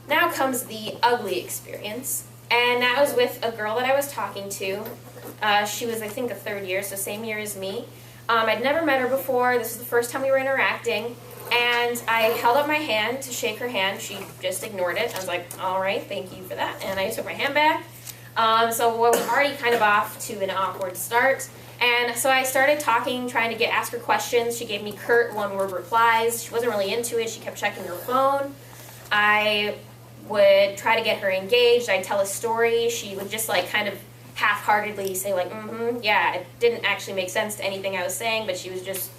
Now comes the ugly experience, and that was with a girl that I was talking to. She was, I think, a 3rd year, so same year as me. I'd never met her before. This was the first time we were interacting, and I held up my hand to shake her hand. She just ignored it. I was like, all right, thank you for that, and I took my hand back. So we're already kind of off to an awkward start. And so I started talking, trying to ask her questions. She gave me curt one-word replies. She wasn't really into it. She kept checking her phone. I would try to get her engaged. I'd tell a story. She would just like kind of half-heartedly say like, yeah, it didn't actually make sense to anything I was saying, but she was just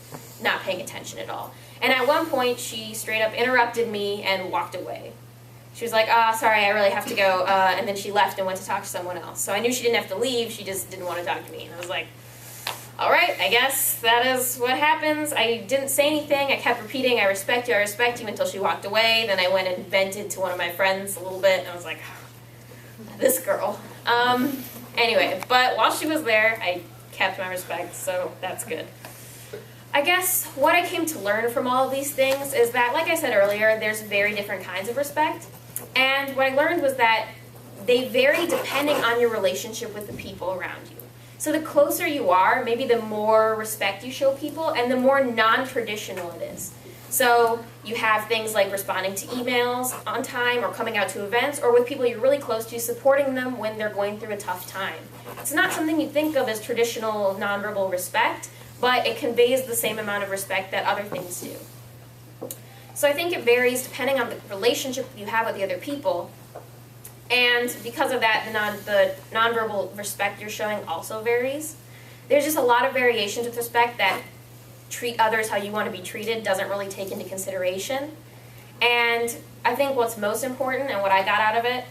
not paying attention at all. And at one point, she straight up interrupted me and walked away. She was like, sorry, I really have to go. And then she left and went to talk to someone else. So I knew she didn't have to leave. She just didn't want to talk to me. And I was like, all right, I guess that is what happens. I didn't say anything. I kept repeating, I respect you, until she walked away. Then I went and vented to one of my friends a little bit. And I was like, this girl. Anyway, but while she was there, I kept my respect, so that's good. I guess what I came to learn from all of these things is that, like I said earlier, there's very different kinds of respect. And what I learned was that they vary depending on your relationship with the people around you. So the closer you are, maybe the more respect you show people, and the more non-traditional it is. So you have things like responding to emails on time, or coming out to events, or with people you're really close to, supporting them when they're going through a tough time. It's not something you think of as traditional nonverbal respect, but it conveys the same amount of respect that other things do. So I think it varies depending on the relationship you have with the other people. And because of that, the nonverbal respect you're showing also varies. There's just a lot of variations with respect that treat others how you want to be treated doesn't really take into consideration. And I think what's most important, and what I got out of it,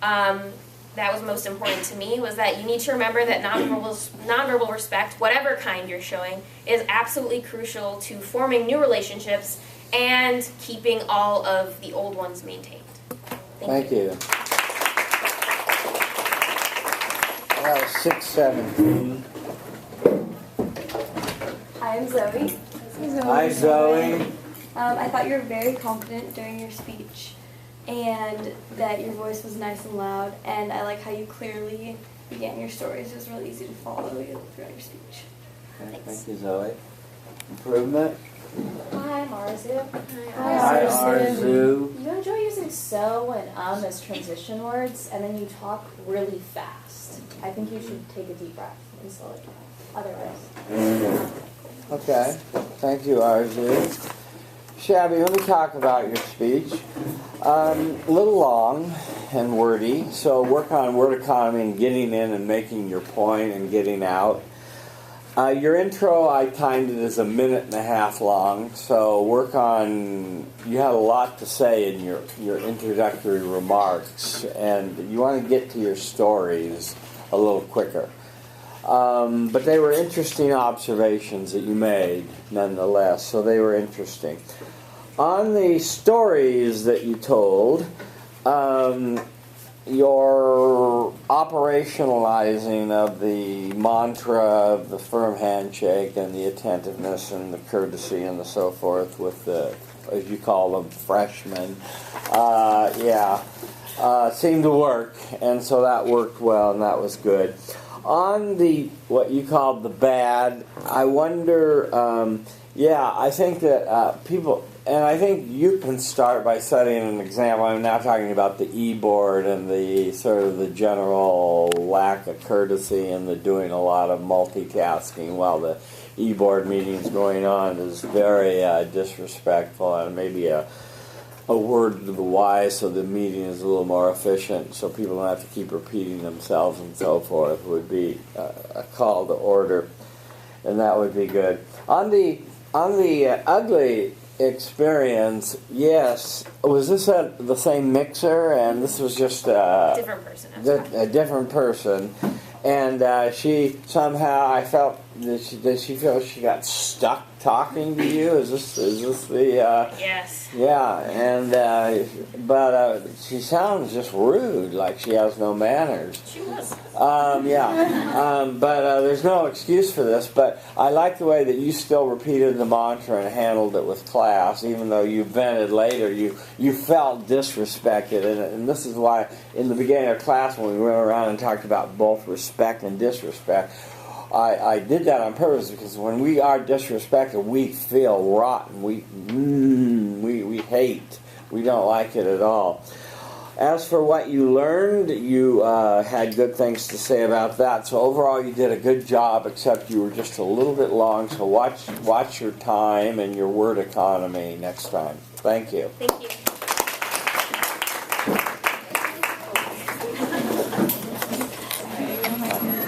that was most important to me, was that you need to remember that nonverbal respect, whatever kind you're showing, is absolutely crucial to forming new relationships and keeping all of the old ones maintained. Thank you. 617. Hi, I'm Zoe. Hi, Zoe. I thought you were very confident during your speech, and that your voice was nice and loud, and I like how you clearly began your stories. It was really easy to follow you throughout your speech. Thank you, Zoe. Improvement? Hi, I'm Arzu. Hi, Arzu. You enjoy using so and as transition words, and then you talk really fast. I think you should take a deep breath and slow it down. Otherwise. Okay. Thank you, Arzu. Shabby, let me talk about your speech. A little long and wordy, so work on word economy and getting in and making your point and getting out. Your intro, I timed it as 1.5 minutes long, so work on, you had a lot to say in your introductory remarks, and you want to get to your stories a little quicker. But they were interesting observations that you made, nonetheless, so they were interesting. On the stories that you told, your operationalizing of the mantra of the firm handshake and the attentiveness and the courtesy and the so forth with the, as you call them, freshmen, seemed to work, and so that worked well, and that was good. On the, what you called the bad, I wonder, I think that people, and I think you can start by setting an example. I'm now talking about the e-board and the sort of the general lack of courtesy and the doing a lot of multitasking while the e-board meeting's going on is very disrespectful, and maybe a word to the wise so the meeting is a little more efficient so people don't have to keep repeating themselves and so forth would be a call to order, and that would be good. On the ugly experience, yes, was this at the same mixer, and this was just Different person. a different person, and she somehow, I felt, did she feel she got stuck talking to you? Is this the yes. Yeah, and but she sounds just rude, like she has no manners. She was. But there's no excuse for this. But I like the way that you still repeated the mantra and handled it with class, even though you vented later. You felt disrespected, and this is why in the beginning of class when we went around and talked about both respect and disrespect, I did that on purpose, because when we are disrespected, we feel rotten. We hate. We don't like it at all. As for what you learned, you had good things to say about that. So overall, you did a good job, except you were just a little bit long. So watch your time and your word economy next time. Thank you. Thank you.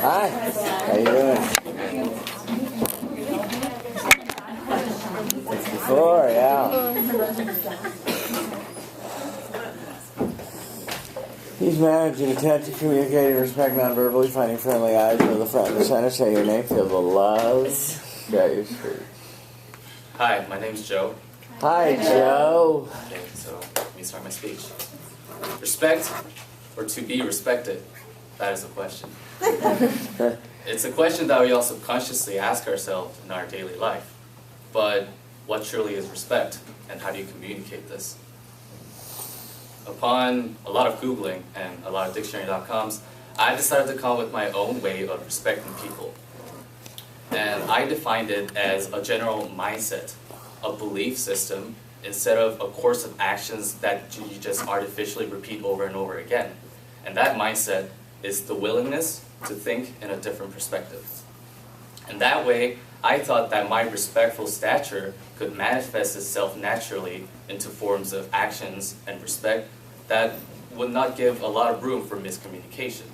Hi. How you doing? Before, yeah. He's managing attention, communicating, respect non-verbally, finding friendly eyes for the front and the center. Say your name, feel the love. Got your shirt. Hi, my name's Joe. Hi, Joe. Okay, so let me start my speech. Respect or to be respected? That is the question. It's a question that we all subconsciously ask ourselves in our daily life. But what truly is respect, and how do you communicate this? Upon a lot of Googling and a lot of dictionary.coms, I decided to come up with my own way of respecting people. And I defined it as a general mindset, a belief system, instead of a course of actions that you just artificially repeat over and over again. And that mindset is the willingness to think in a different perspective. And that way, I thought that my respectful stature could manifest itself naturally into forms of actions and respect that would not give a lot of room for miscommunication.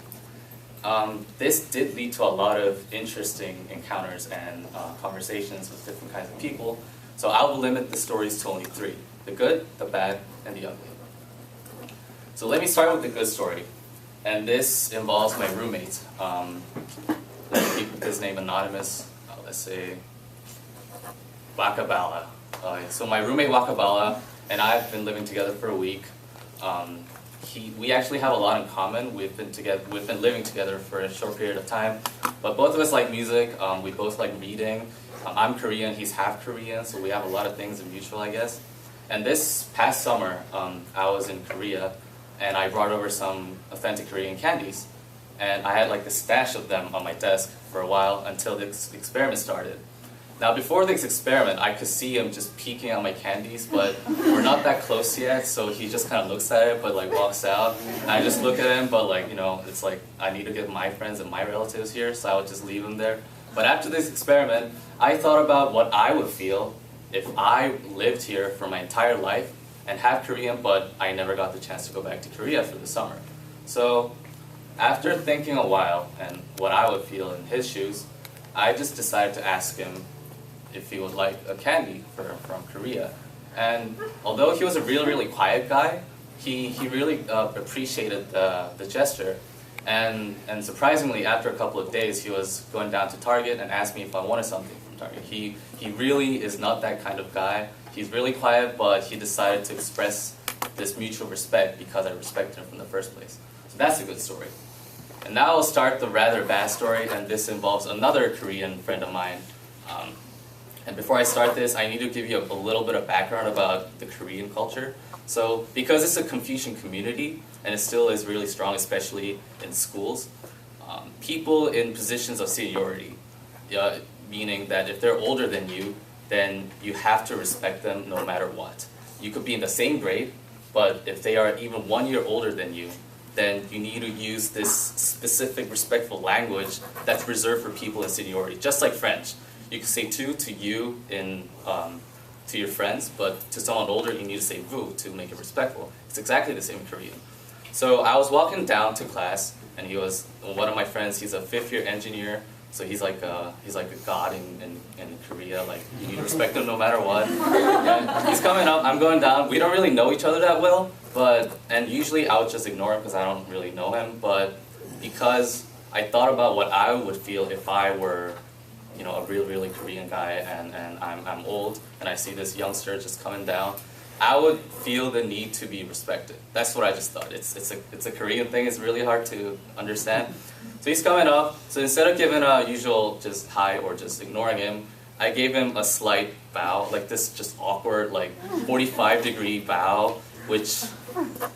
This did lead to a lot of interesting encounters and conversations with different kinds of people, so I will limit the stories to only 3: the good, the bad, and the ugly. So let me start with the good story, and this involves my roommate. Let's keep his name anonymous. Let's say Wakabala. So my roommate Wakabala and I have been living together for a week. We actually have a lot in common. We've been living together for a short period of time, but both of us like music. We both like reading. I'm Korean, he's half Korean, so we have a lot of things in mutual, I guess. And this past summer, I was in Korea, and I brought over some authentic Korean candies. And I had like a stash of them on my desk for a while until this experiment started. Now before this experiment, I could see him just peeking at my candies, but we're not that close yet, so he just kind of looks at it, but like walks out. And I just look at him, but like, you know, it's like I need to get my friends and my relatives here, so I would just leave him there. But after this experiment, I thought about what I would feel if I lived here for my entire life and have Korean, but I never got the chance to go back to Korea for the summer. So after thinking a while and what I would feel in his shoes, I just decided to ask him if he would like a candy from Korea. And although he was a really, really quiet guy, he really appreciated the gesture. And surprisingly, after a couple of days, he was going down to Target and asked me if I wanted something from Target. He really is not that kind of guy. He's really quiet, but he decided to express this mutual respect because I respected him from the first place. So that's a good story. And now I'll start the rather bad story, and this involves another Korean friend of mine. And before I start this, I need to give you a little bit of background about the Korean culture. So because it's a Confucian community, and it still is really strong, especially in schools, people in positions of seniority, meaning that if they're older than you, then you have to respect them no matter what. You could be in the same grade, but if they are even 1 year older than you, then you need to use this specific respectful language that's reserved for people in seniority, just like French. You can say tu to you to your friends, but to someone older, you need to say vous to make it respectful. It's exactly the same in Korean. So I was walking down to class, and he was one of my friends. He's a 5th-year engineer, so he's like a god in Korea. Like, you need to respect him no matter what. And he's coming up, I'm going down. We don't really know each other that well, and usually I would just ignore him because I don't really know him. But because I thought about what I would feel if I were, you know, a really Korean guy, and I'm old, and I see this youngster just coming down, I would feel the need to be respected. That's what I just thought. It's a Korean thing. It's really hard to understand. So he's coming up. So instead of giving a usual just hi or just ignoring him, I gave him a slight bow, like this just awkward, like 45-degree bow, which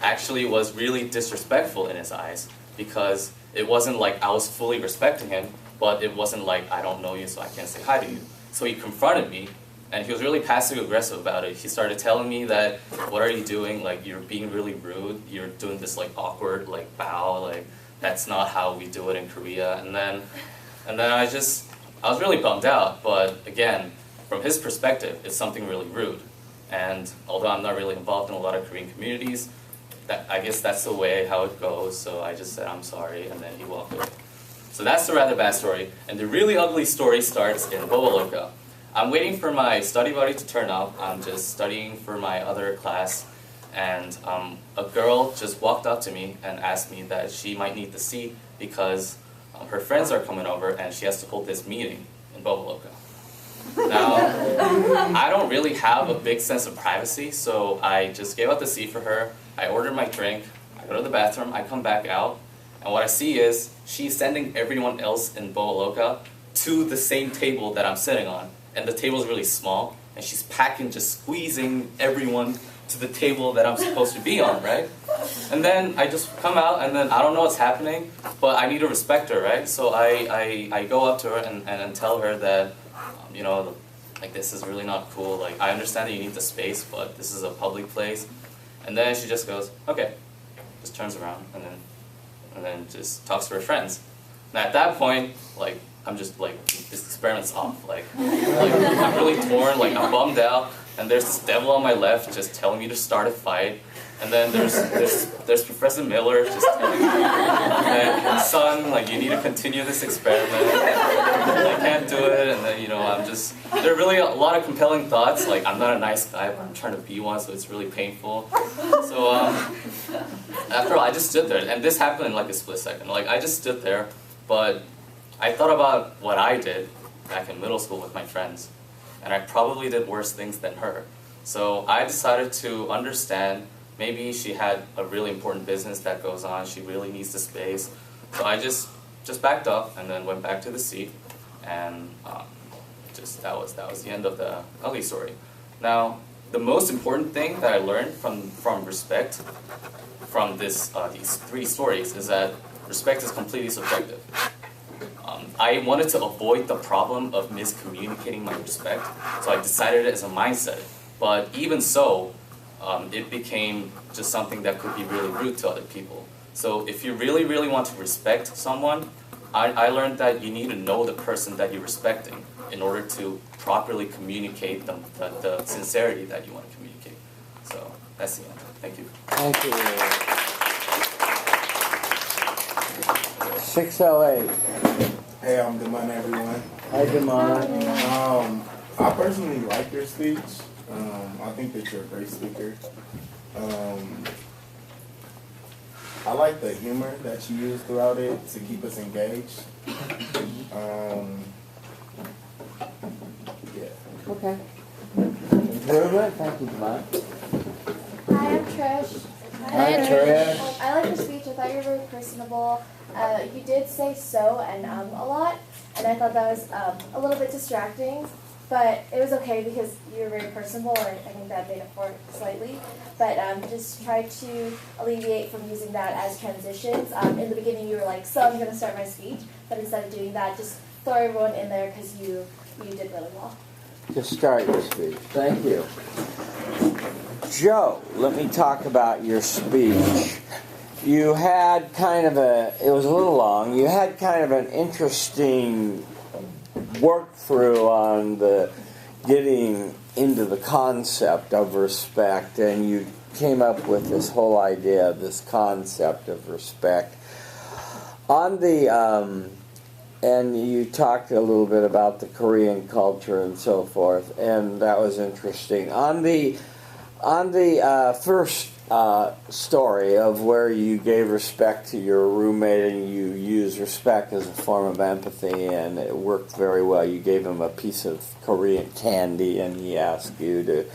actually was really disrespectful in his eyes, because it wasn't like I was fully respecting him, but it wasn't like I don't know you, so I can't say hi to you. So he confronted me, And he was really passive aggressive about it. He started telling me that, what are you doing? Like, you're being really rude. You're doing this like awkward like bow. Like, that's not how we do it in Korea. And then I was really bummed out. But again, from his perspective, it's something really rude. And although I'm not really involved in a lot of Korean communities, I guess that's the way how it goes. So I just said, I'm sorry, and then he walked away. So that's the rather bad story. And the really ugly story starts in Boboloka. I'm waiting for my study buddy to turn up. I'm just studying for my other class. And a girl just walked up to me and asked me that she might need the seat because her friends are coming over and she has to hold this meeting in Boboloka. Now, I don't really have a big sense of privacy, so I just gave out the seat for her. I ordered my drink, I go to the bathroom, I come back out, and what I see is she's sending everyone else in Boboloka to the same table that I'm sitting on. And the table's really small, and she's packing, just squeezing everyone to the table that I'm supposed to be on, right? And then I just come out, and then I don't know what's happening, but I need to respect her, right? So I go up to her and tell her that, you know, like, this is really not cool. Like, I understand that you need the space, but this is a public place. And then she just goes, okay, just turns around, and then just talks to her friends. And at that point, like, I'm just like, this experiment's off. Like I'm really torn, like I'm bummed out, and there's this devil on my left just telling me to start a fight. And then there's Professor Miller just telling me, that, son, like, you need to continue this experiment. I can't do it. And then, you know, there are really a lot of compelling thoughts. Like, I'm not a nice guy, but I'm trying to be one, so it's really painful. So after all, I just stood there, and this happened in like a split second. Like, I just stood there, but I thought about what I did back in middle school with my friends, and I probably did worse things than her. So I decided to understand, maybe she had a really important business that goes on, she really needs the space. So I just backed up and then went back to the seat, and that was the end of the ugly story. Now, the most important thing that I learned from respect, from these three stories, is that respect is completely subjective. I wanted to avoid the problem of miscommunicating my respect, so I decided it as a mindset. But even so, it became just something that could be really rude to other people. So if you really, really want to respect someone, I learned that you need to know the person that you're respecting in order to properly communicate the sincerity that you want to communicate. So that's the end. Thank you. Thank you. 608. Hey, I'm Damon, everyone. Hi, Damon. I personally like your speech. I think that you're a great speaker. I like the humor that you use throughout it to keep us engaged. Yeah. Okay. Improvement. Thank you, Damon. Hi, I'm Trish. Hi, Trish. I like your speech. I thought you were very personable. You did say so and a lot, and I thought that was a little bit distracting, but it was okay because you were very personable, and I think that made it for slightly. But just try to alleviate from using that as transitions. In the beginning, you were like, so I'm going to start my speech, but instead of doing that, just throw everyone in there because you did really well. Just start your speech. Thank you. Joe, let me talk about your speech. You had kind of it was a little long, you had kind of an interesting work through on the getting into the concept of respect, and you came up with this whole idea, this concept of respect. On the, and you talked a little bit about the Korean culture and so forth, and that was interesting. On the first story of where you gave respect to your roommate and you used respect as a form of empathy, and it worked very well. You gave him a piece of Korean candy and he asked you if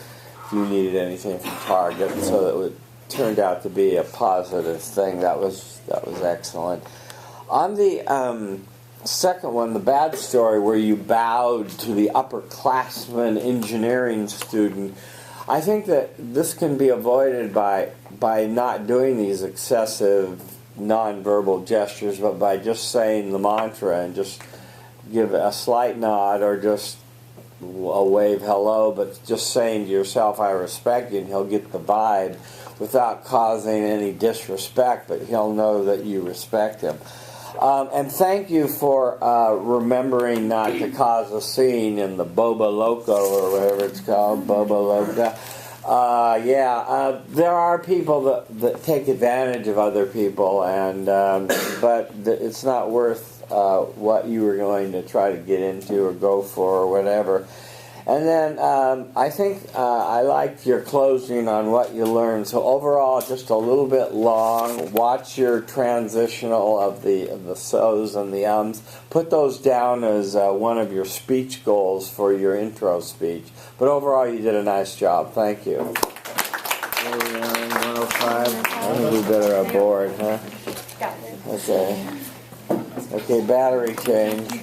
you needed anything from Target, so it turned out to be a positive thing. That was excellent. On the second one, the bad story where you bowed to the upperclassman engineering student, I think that this can be avoided by not doing these excessive nonverbal gestures, but by just saying the mantra and just give a slight nod or just a wave hello, but just saying to yourself, I respect you, and he'll get the vibe without causing any disrespect, but he'll know that you respect him. And thank you for remembering not to cause a scene in the Boba Loco or whatever it's called, Boba Loca. There are people that take advantage of other people, and but it's not worth what you were going to try to get into or go for or whatever. And then I think I liked your closing on what you learned. So overall, just a little bit long. Watch your transitional of the so's and the ums. Put those down as one of your speech goals for your intro speech. But overall, you did a nice job. Thank you. 105. I think we better aboard, huh? Okay. Okay, battery change.